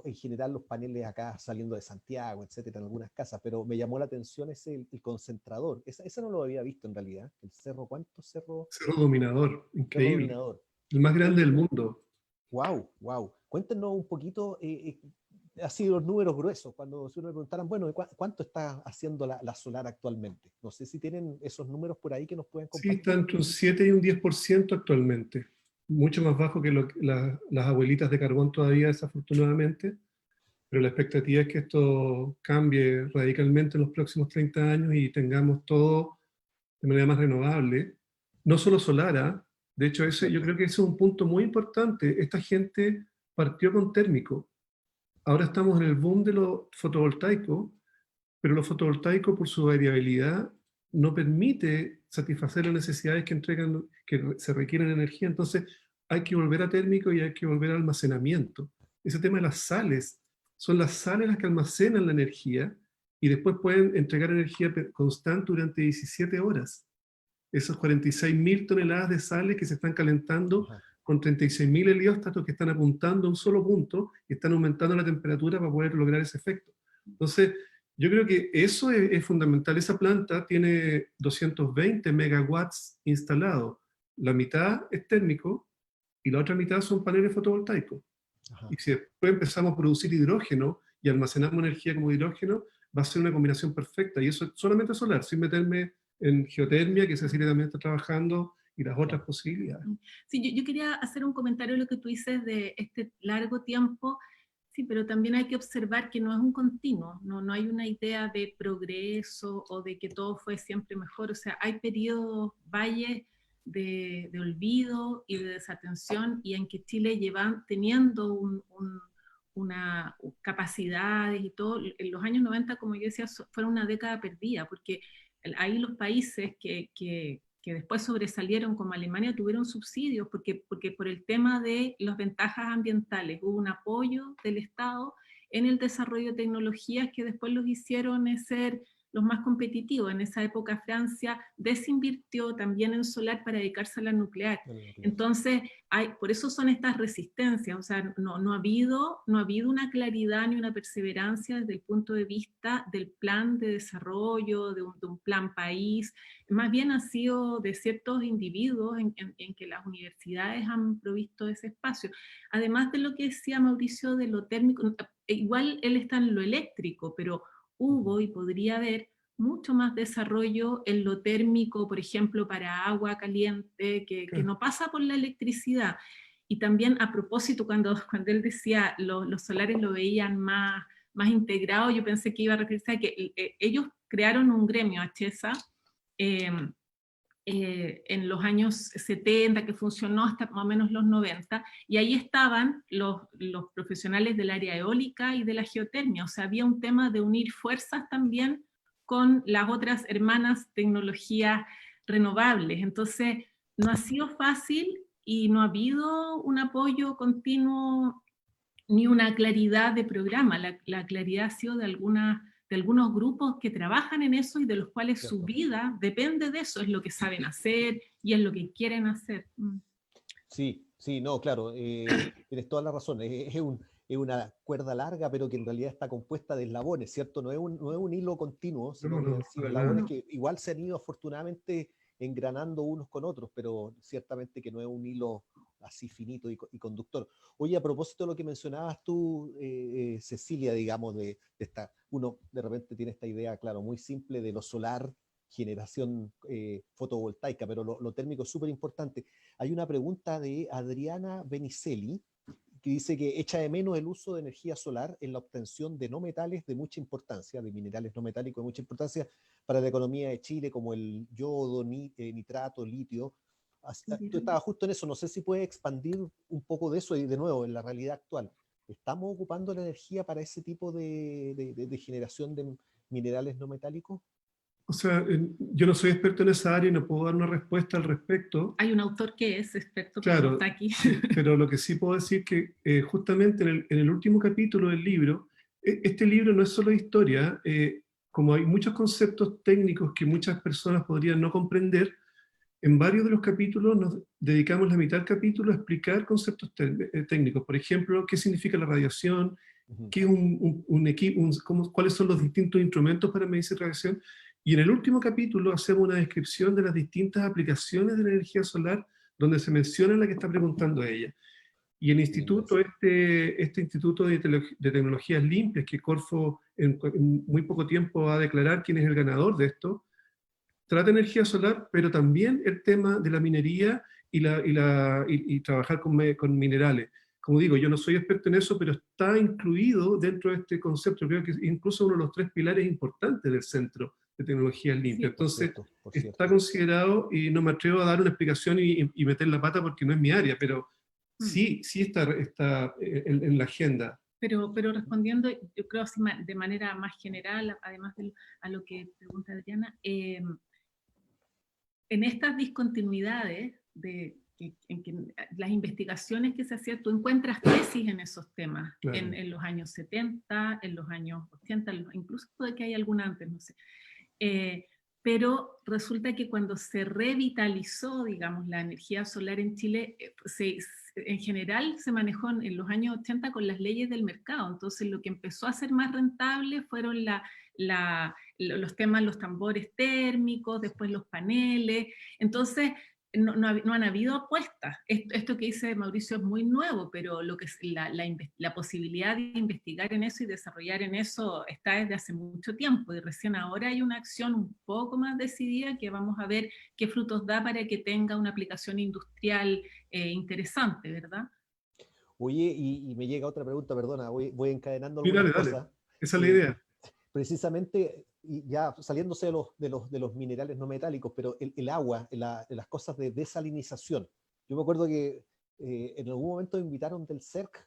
en general los paneles acá saliendo de Santiago, etcétera, en algunas casas, pero me llamó la atención el concentrador. Esa no lo había visto en realidad. El cerro, ¿cuántos cerros? Cerro Dominador, increíble. Cerro Dominador. El más grande del mundo. Wow. Cuéntenos un poquito, así los números gruesos, cuando si uno le preguntaran, bueno, ¿cuánto está haciendo la solar actualmente? No sé si tienen esos números por ahí que nos pueden compartir. Sí, está entre un 7 y un 10% actualmente. Mucho más bajo que las abuelitas de carbón todavía, desafortunadamente, pero la expectativa es que esto cambie radicalmente en los próximos 30 años y tengamos todo de manera más renovable, no solo solar, ¿ah? De hecho, yo creo que ese es un punto muy importante. Esta gente partió con térmico. Ahora estamos en el boom de lo fotovoltaico, pero lo fotovoltaico, por su variabilidad, no permite satisfacer las necesidades que se requieren de energía. Entonces, hay que volver a térmico y hay que volver a almacenamiento. Ese tema de las sales, son las sales las que almacenan la energía y después pueden entregar energía constante durante 17 horas. Esas 46.000 toneladas de sales que se están calentando con 36.000 helióstatos que están apuntando a un solo punto y están aumentando la temperatura para poder lograr ese efecto. Entonces, yo creo que eso es fundamental. Esa planta tiene 220 megawatts instalados. La mitad es térmico y la otra mitad son paneles fotovoltaicos. Ajá. Y si después empezamos a producir hidrógeno y almacenamos energía como hidrógeno, va a ser una combinación perfecta. Y eso es solamente solar, sin meterme en geotermia, que Cecilia también está trabajando, y las otras posibilidades. Sí, yo quería hacer un comentario de lo que tú dices de este largo tiempo. Sí, pero también hay que observar que no es un continuo, no hay una idea de progreso o de que todo fue siempre mejor. O sea, hay periodos, valles de olvido y de desatención, y en que Chile lleva teniendo una capacidades y todo. En los años 90, como yo decía, fueron una década perdida, porque ahí los países que después sobresalieron, como Alemania, tuvieron subsidios, porque por el tema de las ventajas ambientales hubo un apoyo del Estado en el desarrollo de tecnologías que después los hicieron ser los más competitivos. En esa época Francia desinvirtió también en solar para dedicarse a la nuclear. Entonces, por eso son estas resistencias. O sea, no ha habido una claridad ni una perseverancia desde el punto de vista del plan de desarrollo, de un plan país. Más bien ha sido de ciertos individuos en que las universidades han provisto ese espacio. Además de lo que decía Mauricio de lo térmico, igual él está en lo eléctrico, pero hubo y podría haber mucho más desarrollo en lo térmico, por ejemplo, para agua caliente, que no pasa por la electricidad. Y también a propósito, cuando él decía los solares lo veían más integrado, yo pensé que iba a referirse a que ellos crearon un gremio, ACHESA, en los años 70, que funcionó hasta más o menos los 90, y ahí estaban los profesionales del área eólica y de la geotermia. O sea, había un tema de unir fuerzas también con las otras hermanas tecnologías renovables. Entonces, no ha sido fácil y no ha habido un apoyo continuo ni una claridad de programa. La claridad ha sido de algunos grupos que trabajan en eso y de los cuales su vida depende de eso, es lo que saben hacer y es lo que quieren hacer. Sí, no, claro, tienes toda la razón, es una cuerda larga, pero que en realidad está compuesta de eslabones, ¿cierto? No es un hilo continuo, sino que eslabones que igual se han ido afortunadamente engranando unos con otros, pero ciertamente que no es un hilo así finito y conductor. Oye, a propósito de lo que mencionabas tú, Cecilia, digamos, uno de repente tiene esta idea, claro, muy simple de lo solar, generación fotovoltaica, pero lo térmico es súper importante. Hay una pregunta de Adriana Benicelli, que dice que echa de menos el uso de energía solar en la obtención de no metales de mucha importancia, de minerales no metálicos de mucha importancia para la economía de Chile, como el yodo, nitrato, litio. Tú estabas justo en eso, no sé si puedes expandir un poco de eso y de nuevo, en la realidad actual. ¿Estamos ocupando la energía para ese tipo de generación de minerales no metálicos? O sea, yo no soy experto en esa área y no puedo dar una respuesta al respecto. Hay un autor que es experto, claro, pero no está aquí. Pero lo que sí puedo decir que justamente en el último capítulo del libro, este libro no es solo historia, como hay muchos conceptos técnicos que muchas personas podrían no comprender, en varios de los capítulos nos dedicamos la mitad del capítulo a explicar conceptos técnicos. Por ejemplo, qué significa la radiación, qué es cuáles son los distintos instrumentos para medir esa radiación. Y en el último capítulo hacemos una descripción de las distintas aplicaciones de la energía solar, donde se menciona la que está preguntando ella. Y el instituto, este Instituto de Tecnologías Limpias, que Corfo en muy poco tiempo va a declarar quién es el ganador de esto, trata energía solar, pero también el tema de la minería y trabajar con minerales. como digo, yo no soy experto en eso, pero está incluido dentro de este concepto. Creo que es incluso uno de los 3 pilares importantes del Centro de Tecnologías Limpias. Sí, Entonces, por cierto. está considerado, y no me atrevo a dar una explicación y meter la pata porque no es mi área, pero sí está en la agenda. Pero respondiendo, yo creo así, de manera más general, además a lo que pregunta Adriana, en estas discontinuidades en que las investigaciones que se hacían, tú encuentras tesis en esos temas, Claro. en los años 70, en los años 80, incluso puede que haya alguna antes, no sé. Pero resulta que cuando se revitalizó, digamos, la energía solar en Chile, en general se manejó en los años 80 con las leyes del mercado. Entonces lo que empezó a ser más rentable fueron los temas, los tambores térmicos, después los paneles. Entonces no han habido apuestas. Esto que dice Mauricio es muy nuevo, pero la posibilidad de investigar en eso y desarrollar en eso está desde hace mucho tiempo, y recién ahora hay una acción un poco más decidida que vamos a ver qué frutos da para que tenga una aplicación industrial interesante, ¿verdad? Oye, y me llega otra pregunta, perdona, voy encadenando Sí, algunas dale. cosas. Esa es la idea. Precisamente, y ya saliéndose de los minerales no metálicos, pero el agua, las cosas de desalinización. Yo me acuerdo que en algún momento me invitaron del CERC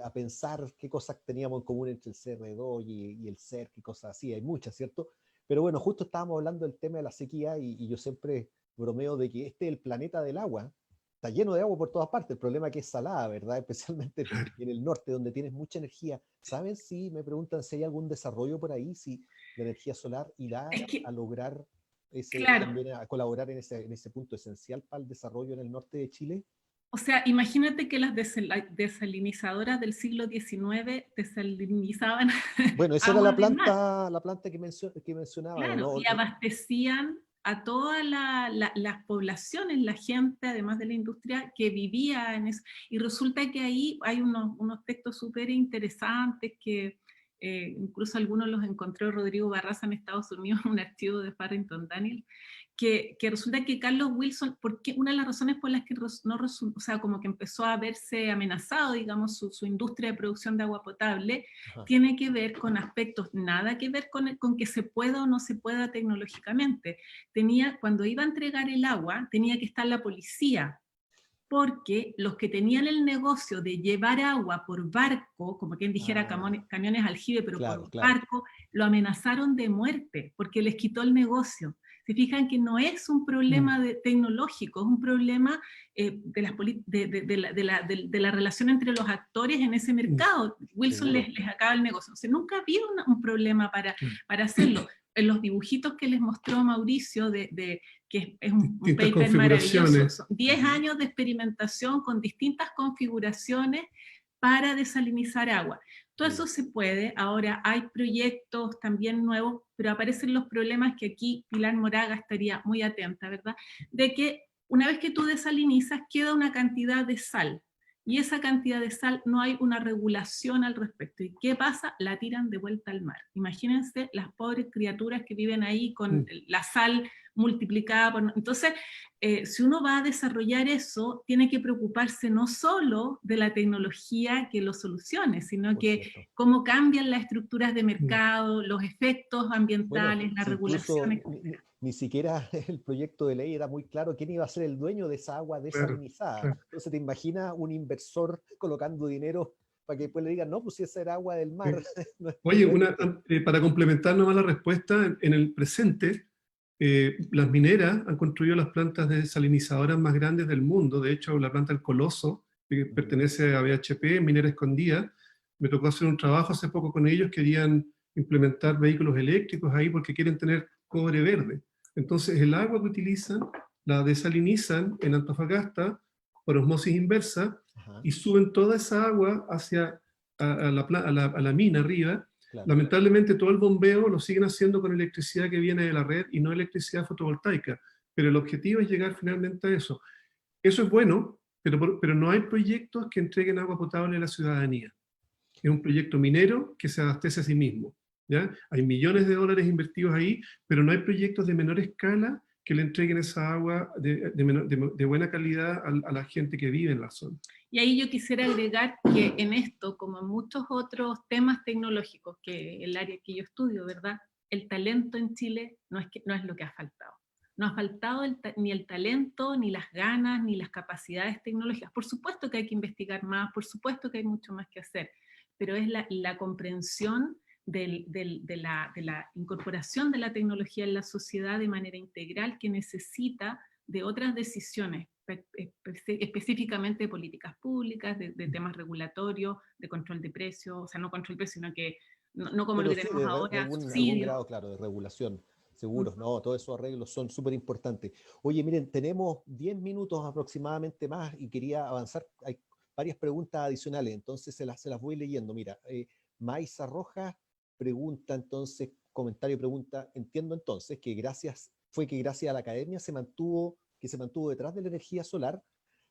a pensar qué cosas teníamos en común entre el CR2 y el CERC y cosas así, hay muchas, ¿cierto? Pero bueno, justo estábamos hablando del tema de la sequía y yo siempre bromeo de que el planeta del agua, está lleno de agua por todas partes, el problema es que es salada, ¿verdad? Especialmente en el norte, donde tienes mucha energía. ¿Saben si, me preguntan si hay algún desarrollo por ahí, si la energía solar irá a lograr también a colaborar en ese punto esencial para el desarrollo en el norte de Chile? O sea, imagínate que las desalinizadoras del siglo XIX desalinizaban. Bueno, esa era la planta que mencionaba. Claro, ¿no? y abastecían a todas las poblaciones, la gente, además de la industria, que vivía en eso. Y resulta que ahí hay unos textos súper interesantes que incluso algunos los encontró Rodrigo Barraza en Estados Unidos, un archivo de Farrington Daniel, que resulta que Carlos Wilson, porque una de las razones por las que o sea, como que empezó a verse amenazado, digamos, su industria de producción de agua potable, tiene que ver con aspectos nada que ver con que se pueda o no se pueda tecnológicamente. Cuando iba a entregar el agua, tenía que estar la policía, porque los que tenían el negocio de llevar agua por barco, como quien dijera camiones aljibe, pero por barco, lo amenazaron de muerte, porque les quitó el negocio. Se fijan que no es un problema tecnológico, es un problema de la relación entre los actores en ese mercado. Wilson les acaba el negocio. O sea, nunca ha habido un problema para hacerlo. En los dibujitos que les mostró Mauricio, que es un paper maravilloso, 10 años de experimentación con distintas configuraciones para desalinizar agua. Todo eso se puede. Ahora hay proyectos también nuevos, pero aparecen los problemas que aquí Pilar Moraga estaría muy atenta, ¿verdad? De que una vez que tú desalinizas, queda una cantidad de sal. Y esa cantidad de sal no hay una regulación al respecto. ¿Y qué pasa? La tiran de vuelta al mar. Imagínense las pobres criaturas que viven ahí con la sal multiplicada por... Entonces, si uno va a desarrollar eso, tiene que preocuparse no solo de la tecnología que lo solucione, sino que cómo cambian las estructuras de mercado, los efectos ambientales, la regulación. Ni siquiera el proyecto de ley era muy claro quién iba a ser el dueño de esa agua desalinizada. Entonces te imaginas un inversor colocando dinero para que después le digan, no, pues si esa era agua del mar. No es Oye, para complementar nomás la respuesta, en el presente, las mineras han construido las plantas desalinizadoras más grandes del mundo. De hecho, la planta El Coloso, que pertenece a BHP, Minera Escondida, me tocó hacer un trabajo hace poco con ellos, querían implementar vehículos eléctricos ahí porque quieren tener cobre verde. Entonces el agua que utilizan la desalinizan en Antofagasta por osmosis inversa y suben toda esa agua hacia a la mina arriba. Claro. Lamentablemente todo el bombeo lo siguen haciendo con electricidad que viene de la red y no electricidad fotovoltaica, pero el objetivo es llegar finalmente a eso. Eso es bueno, pero no hay proyectos que entreguen agua potable a la ciudadanía. Es un proyecto minero que se abastece a sí mismo. ¿Ya? Hay millones de dólares invertidos ahí, pero no hay proyectos de menor escala que le entreguen esa agua de buena calidad a la gente que vive en la zona. Y ahí yo quisiera agregar que en esto, como en muchos otros temas tecnológicos, que el área que yo estudio, ¿verdad? El talento en Chile no es lo que ha faltado. No ha faltado ni el talento, ni las ganas, ni las capacidades tecnológicas. Por supuesto que hay que investigar más, por supuesto que hay mucho más que hacer, pero es la comprensión de la incorporación de la tecnología en la sociedad de manera integral que necesita de otras decisiones, específicamente de políticas públicas, de temas regulatorios, de control de precios, o sea, no control de precios, sino que no como Pero lo que sí, tenemos ahora, algún subsidios. grado, claro, de regulación. Seguros, no, todos esos arreglos son súper importantes. Oye, miren, tenemos 10 minutos aproximadamente más y quería avanzar. Hay varias preguntas adicionales, entonces se las voy leyendo. Mira, Maiza Rojas pregunta entonces, comentario pregunta, entiendo entonces que gracias a la academia se mantuvo detrás de la energía solar.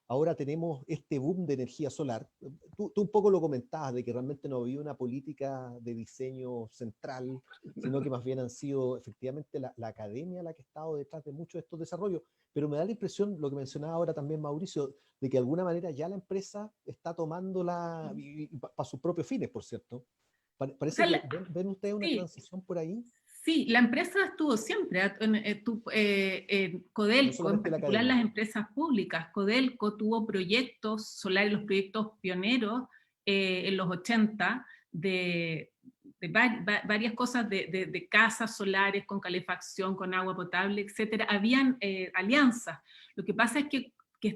Ahora tenemos este boom de energía solar. Tú un poco lo comentabas, de que realmente no había una política de diseño central, sino que más bien han sido efectivamente la academia la que ha estado detrás de muchos de estos desarrollos. Pero me da la impresión, lo que mencionaba ahora también Mauricio, de que de alguna manera ya la empresa está tomándola para sus propios fines, por cierto. Parece O sea, que ven ustedes una sí. transición por ahí. Sí, la empresa estuvo siempre, Codelco, No en la particular academia. las empresas públicas. Codelco tuvo proyectos solares, los proyectos pioneros en los 80, de varias cosas de casas solares con calefacción, con agua potable, etc. Habían alianzas. Lo que pasa es que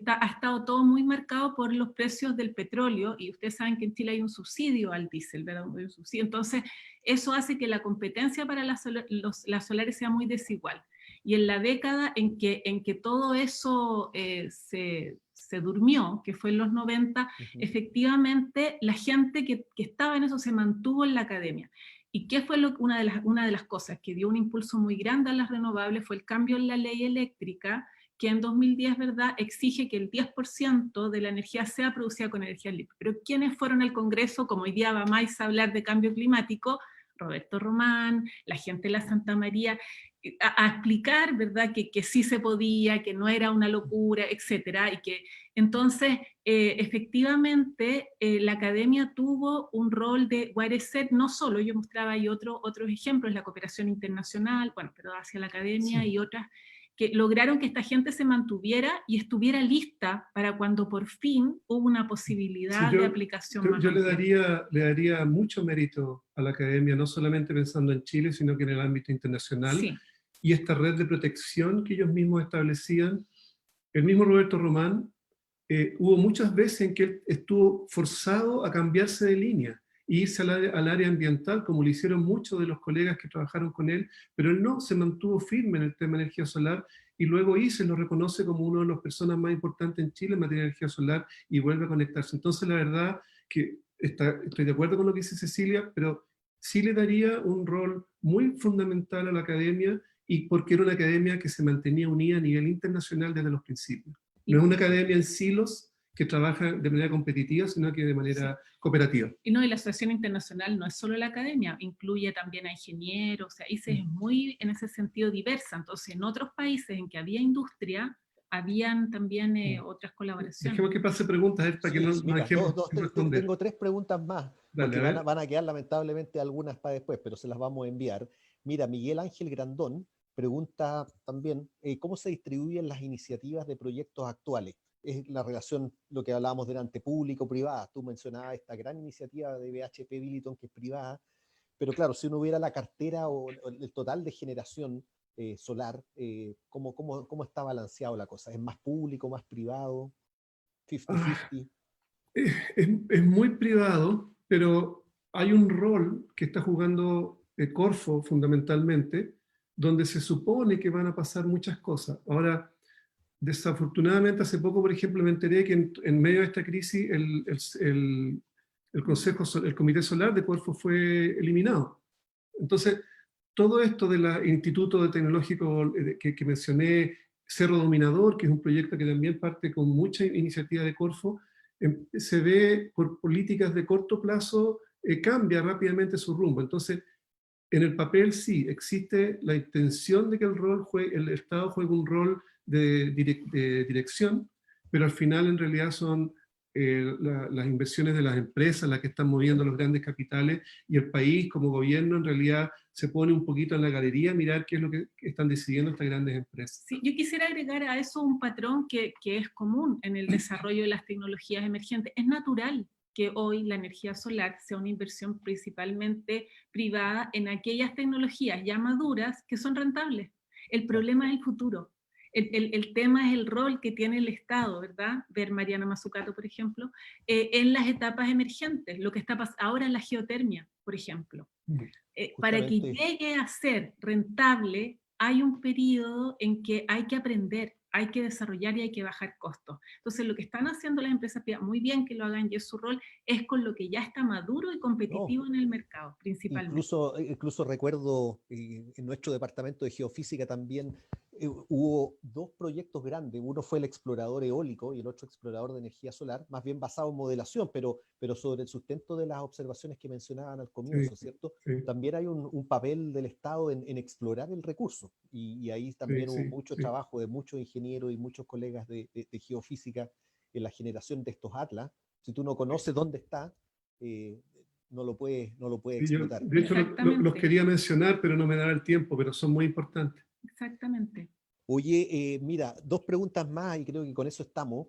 ha estado todo muy marcado por los precios del petróleo, y ustedes saben que en Chile hay un subsidio al diésel, ¿verdad? Un subsidio. Entonces, eso hace que la competencia para las solares sea muy desigual. Y en la década en que todo eso se durmió, que fue en los 90, efectivamente la gente que estaba en eso se mantuvo en la academia. ¿Y qué fue una de las cosas que dio un impulso muy grande a las renovables? Fue el cambio en la ley eléctrica, que en 2010, ¿verdad?, exige que el 10% de la energía sea producida con energía limpia. Pero ¿quiénes fueron al Congreso, como hoy día va Maiza a hablar de cambio climático? Roberto Román, la gente de la Santa María, a explicar, ¿verdad?, que sí se podía, que no era una locura, etcétera, y que entonces, efectivamente, la academia tuvo un rol de guarecer, no solo, yo mostraba ahí otros ejemplos, la cooperación internacional, bueno, pero hacia la academia, sí, y otras, que lograron que esta gente se mantuviera y estuviera lista para cuando por fin hubo una posibilidad de aplicación más yo amplia. le daría mucho mérito a la academia, no solamente pensando en Chile, sino que en el ámbito internacional, sí, y esta red de protección que ellos mismos establecían. El mismo Roberto Román, hubo muchas veces en que él estuvo forzado a cambiarse de línea e irse al área ambiental, como lo hicieron muchos de los colegas que trabajaron con él, pero él no, se mantuvo firme en el tema de energía solar, y luego ICE lo reconoce como una de las personas más importantes en Chile en materia de energía solar, y vuelve a conectarse. Entonces, la verdad que estoy de acuerdo con lo que dice Cecilia, pero sí le daría un rol muy fundamental a la academia, y porque era una academia que se mantenía unida a nivel internacional desde los principios. No es una academia en silos que trabaja de manera competitiva, sino que de manera cooperativa. Y no, y la Asociación Internacional no es solo la academia, incluye también a ingenieros, o sea, ICE es muy, en ese sentido, diversa. Entonces, en otros países en que había industria, habían también otras colaboraciones. Dejemos que pase preguntas, para que no dejemos responder. Tengo 3 preguntas más, porque van a quedar lamentablemente algunas para después, pero se las vamos a enviar. Mira, Miguel Ángel Grandón pregunta también, ¿cómo se distribuyen las iniciativas de proyectos actuales? Es la relación, lo que hablábamos delante, público-privada. Tú mencionabas esta gran iniciativa de BHP Billiton, que es privada, pero claro, si uno hubiera la cartera o el total de generación solar, ¿cómo está balanceado la cosa? ¿Es más público, más privado? 50-50. Es muy privado, pero hay un rol que está jugando Corfo fundamentalmente, donde se supone que van a pasar muchas cosas. Ahora, desafortunadamente, hace poco, por ejemplo, me enteré que en medio de esta crisis el Comité Solar de Corfo fue eliminado. Entonces, todo esto del Instituto Tecnológico que mencioné, Cerro Dominador, que es un proyecto que también parte con mucha iniciativa de Corfo, se ve por políticas de corto plazo, cambia rápidamente su rumbo. Entonces, en el papel sí, existe la intención de que el Estado juegue un rol de dirección, pero al final en realidad son las inversiones de las empresas, las que están moviendo los grandes capitales, y el país como gobierno en realidad se pone un poquito en la galería a mirar qué es lo que están decidiendo estas grandes empresas. Sí, yo quisiera agregar a eso un patrón que es común en el desarrollo de las tecnologías emergentes. Es natural que hoy la energía solar sea una inversión principalmente privada en aquellas tecnologías ya maduras que son rentables. El problema es el futuro. El tema es el rol que tiene el Estado, ¿verdad? Ver Mariana Mazzucato, por ejemplo, en las etapas emergentes, lo que está pasando ahora en la geotermia, por ejemplo. Para que llegue a ser rentable, hay un periodo en que hay que aprender, hay que desarrollar y hay que bajar costos. Entonces, lo que están haciendo las empresas privadas, muy bien que lo hagan, y es su rol, es con lo que ya está maduro y competitivo en el mercado, principalmente. Incluso recuerdo en nuestro departamento de geofísica también hubo dos proyectos grandes. Uno fue el explorador eólico y el otro explorador de energía solar, más bien basado en modelación, pero sobre el sustento de las observaciones que mencionaban al comienzo, sí, ¿cierto? Sí. También hay un papel del Estado en explorar el recurso, y ahí también hubo mucho trabajo de muchos ingenieros y muchos colegas de geofísica en la generación de estos atlas. Si tú no conoces dónde está, no lo puedes explotar. Yo, de hecho, los quería mencionar, pero no me da el tiempo, pero son muy importantes. Exactamente. Oye, mira, dos preguntas más y creo que con eso estamos.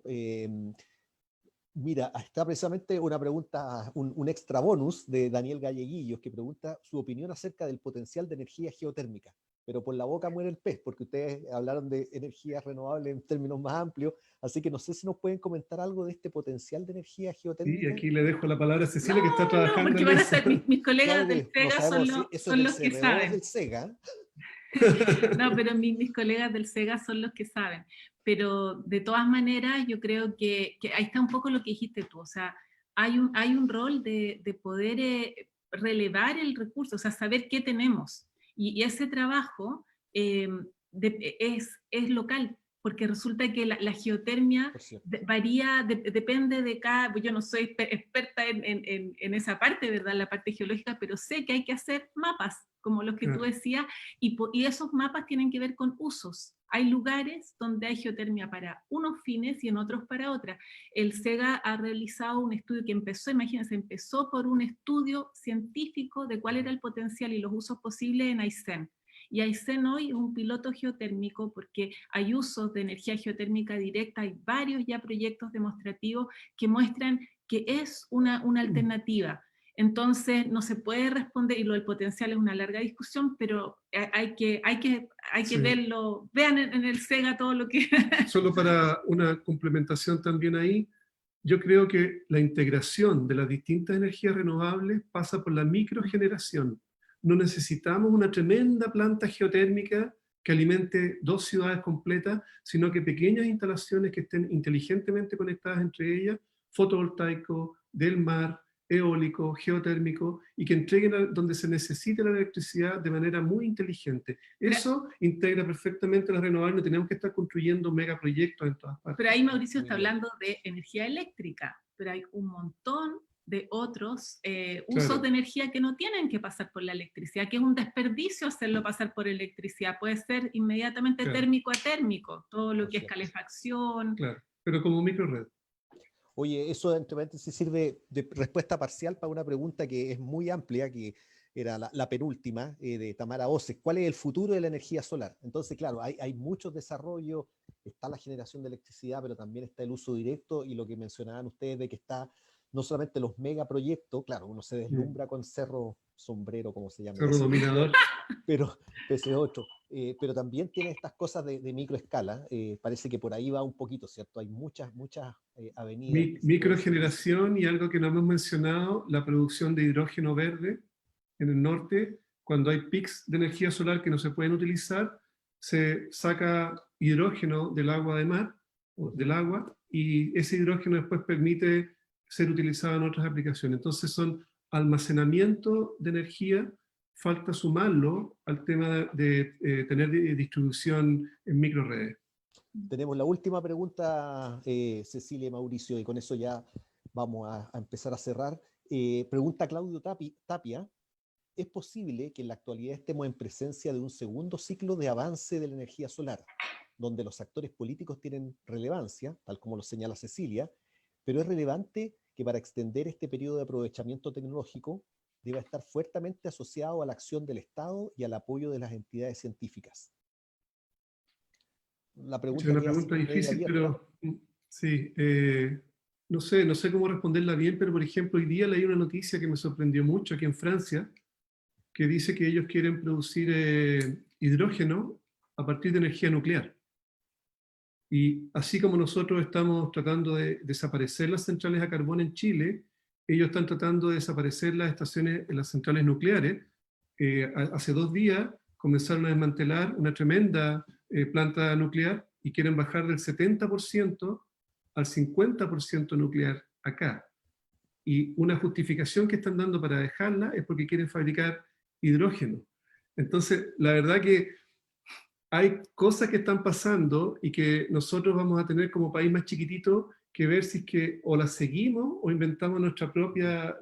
Mira, está precisamente una pregunta, un extra bonus de Daniel Galleguillos, que pregunta su opinión acerca del potencial de energía geotérmica. Pero por la boca muere el pez, porque ustedes hablaron de energías renovables en términos más amplios, así que no sé si nos pueden comentar algo de este potencial de energía geotérmica. Sí, aquí le dejo la palabra a Cecilia, que está trabajando porque van a ser mis colegas claro del SEGA son los que saben. Del SEGA. No, pero mis colegas del SEGA son los que saben. Pero de todas maneras, yo creo que ahí está un poco lo que dijiste tú. O sea, hay un rol de poder relevar el recurso, o sea, saber qué tenemos. Y ese trabajo es local, porque resulta que la geotermia varía, depende de cada, yo no soy experta en esa parte, ¿verdad? La parte geológica, pero sé que hay que hacer mapas, como los que tú decías, y esos mapas tienen que ver con usos. Hay lugares donde hay geotermia para unos fines y en otros para otras. El SEGA ha realizado un estudio que empezó por un estudio científico de cuál era el potencial y los usos posibles en Aysén. Y Aysén hoy es un piloto geotérmico porque hay usos de energía geotérmica directa, hay varios ya proyectos demostrativos que muestran que es una alternativa. Entonces no se puede responder, y lo del potencial es una larga discusión, pero hay que verlo. Vean en el SEGA todo lo que... Solo para una complementación también ahí, yo creo que la integración de las distintas energías renovables pasa por la microgeneración. No necesitamos una tremenda planta geotérmica que alimente 2 ciudades completas, sino que pequeñas instalaciones que estén inteligentemente conectadas entre ellas, fotovoltaico, del mar, eólico, geotérmico, y que entreguen donde se necesite la electricidad de manera muy inteligente. Eso integra perfectamente las renovables, no tenemos que estar construyendo megaproyectos en todas partes. Pero ahí Mauricio está hablando de energía eléctrica, pero hay un montón de otros usos de energía que no tienen que pasar por la electricidad, que es un desperdicio hacerlo pasar por electricidad. Puede ser inmediatamente térmico a térmico, todo lo que es calefacción. Claro, pero como microred. Oye, eso entre paréntesis sirve de respuesta parcial para una pregunta que es muy amplia, que era la penúltima, de Tamara Oces. ¿Cuál es el futuro de la energía solar? Entonces, claro, hay muchos desarrollos, está la generación de electricidad, pero también está el uso directo, y lo que mencionaban ustedes de que está no solamente los megaproyectos, claro, uno se deslumbra con Cerro Sombrero, como se llama. Cerro Dominador. Pero PC8, pero también tiene estas cosas de microescala. Parece que por ahí va un poquito, ¿cierto? Hay muchas avenidas. Microgeneración, y algo que no hemos mencionado, la producción de hidrógeno verde en el norte. Cuando hay pics de energía solar que no se pueden utilizar, se saca hidrógeno del agua de mar, o del agua, y ese hidrógeno después permite ser utilizado en otras aplicaciones. Entonces son almacenamiento de energía. Falta sumarlo al tema de tener distribución en microredes. Tenemos la última pregunta, Cecilia y Mauricio, y con eso ya vamos a empezar a cerrar. Pregunta Claudio Tapia: ¿es posible que en la actualidad estemos en presencia de un segundo ciclo de avance de la energía solar, donde los actores políticos tienen relevancia, tal como lo señala Cecilia, Pero es relevante que para extender este periodo de aprovechamiento tecnológico deba estar fuertemente asociado a la acción del Estado y al apoyo de las entidades científicas. La Es pregunta una queda pregunta así media difícil, abierta. pero sí, no sé cómo responderla bien, pero por ejemplo, hoy día leí una noticia que me sorprendió mucho aquí en Francia, que dice que ellos quieren producir hidrógeno a partir de energía nuclear. Y así como nosotros estamos tratando de desaparecer las centrales a carbón en Chile, ellos están tratando de desaparecer las centrales nucleares. Hace 2 días comenzaron a desmantelar una tremenda planta nuclear y quieren bajar del 70% al 50% nuclear acá. Y una justificación que están dando para dejarla es porque quieren fabricar hidrógeno. Entonces, la verdad que hay cosas que están pasando y que nosotros vamos a tener como país más chiquitito que ver si es que o las seguimos o inventamos nuestra propia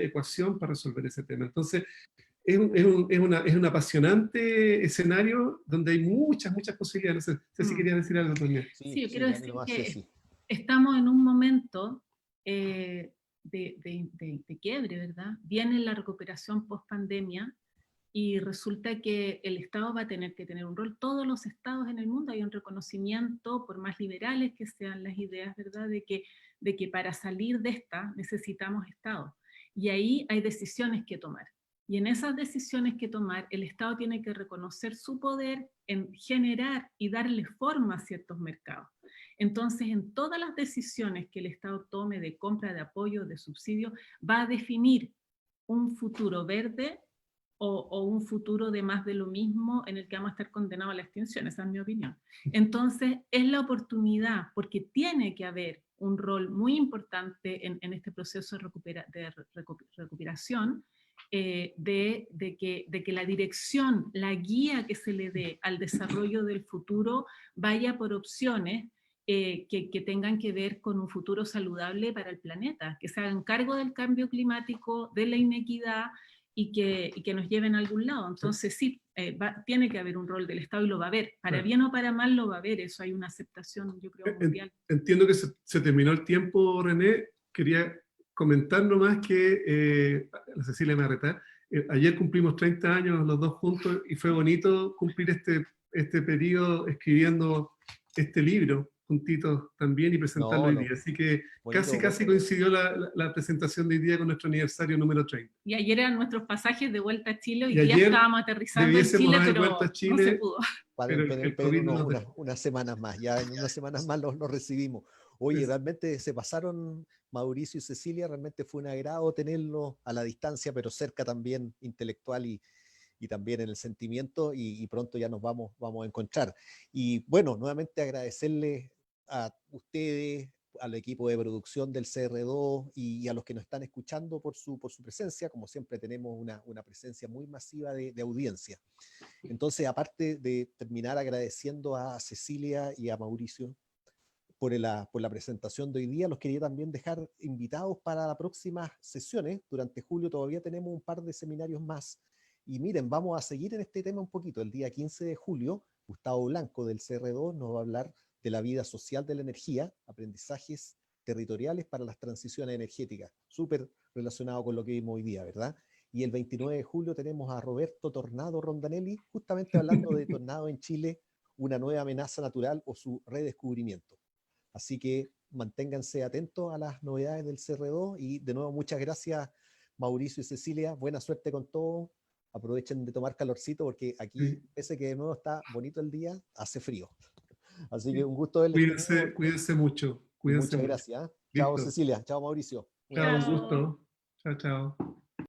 ecuación para resolver ese tema. Entonces, es un apasionante escenario donde hay muchas posibilidades. No sé si querías decir algo, Toña. Sí, yo quiero dale decir nomás, que Ceci. estamos en un momento de quiebre, ¿verdad? Viene la recuperación post-pandemia y resulta que el Estado va a tener que tener un rol. Todos los estados en el mundo hay un reconocimiento, por más liberales que sean las ideas, ¿verdad? De que para salir de esta necesitamos Estado. Y ahí hay decisiones que tomar. Y en esas decisiones que tomar, el Estado tiene que reconocer su poder en generar y darle forma a ciertos mercados. Entonces, en todas las decisiones que el Estado tome de compra, de apoyo, de subsidio, va a definir un futuro verde o un futuro de más de lo mismo en el que vamos a estar condenados a la extinción. Esa es mi opinión. Entonces, es la oportunidad, porque tiene que haber un rol muy importante en este proceso de recuperación, de que la dirección, la guía que se le dé al desarrollo del futuro vaya por opciones que tengan que ver con un futuro saludable para el planeta, que se hagan cargo del cambio climático, de la inequidad y que nos lleven a algún lado. Entonces sí, tiene que haber un rol del Estado y lo va a haber. Para bien o para mal lo va a haber, eso hay una aceptación, yo creo, mundial. Entiendo que se terminó el tiempo, René. Quería comentar nomás que, la Cecilia me va a retar, ayer cumplimos 30 años los dos juntos y fue bonito cumplir este periodo escribiendo este libro juntitos también y presentarlo hoy día. Así que casi coincidió la presentación de hoy día con nuestro aniversario número 30. Y ayer eran nuestros pasajes de vuelta a Chile, hoy día estábamos aterrizando en Chile, pero no se pudo. Para pedir unas semanas más, ya en unas semanas más los recibimos. Oye, realmente se pasaron Mauricio y Cecilia, realmente fue un agrado tenerlos a la distancia, pero cerca también intelectual y también en el sentimiento, y pronto ya nos vamos a encontrar. Y bueno, nuevamente agradecerles a ustedes, al equipo de producción del CR2 y a los que nos están escuchando por su presencia. Como siempre tenemos una presencia muy masiva de audiencia. Entonces, aparte de terminar agradeciendo a Cecilia y a Mauricio por la presentación de hoy día, los quería también dejar invitados para las próximas sesiones. Durante julio todavía tenemos un par de seminarios más. Y miren, vamos a seguir en este tema un poquito. El día 15 de julio, Gustavo Blanco del CR2 nos va a hablar de la vida social de la energía, aprendizajes territoriales para las transiciones energéticas, súper relacionado con lo que vimos hoy día, ¿verdad? Y el 29 de julio tenemos a Roberto Tornado Rondanelli, justamente hablando de tornado en Chile, una nueva amenaza natural o su redescubrimiento. Así que manténganse atentos a las novedades del CR2 y de nuevo muchas gracias Mauricio y Cecilia, buena suerte con todo. Aprovechen de tomar calorcito porque aquí, pese que de nuevo está bonito el día, hace frío. Así que un gusto verles. Cuídense mucho. Muchas gracias. Chao Cecilia, chao Mauricio. Chao, un gusto. Chao.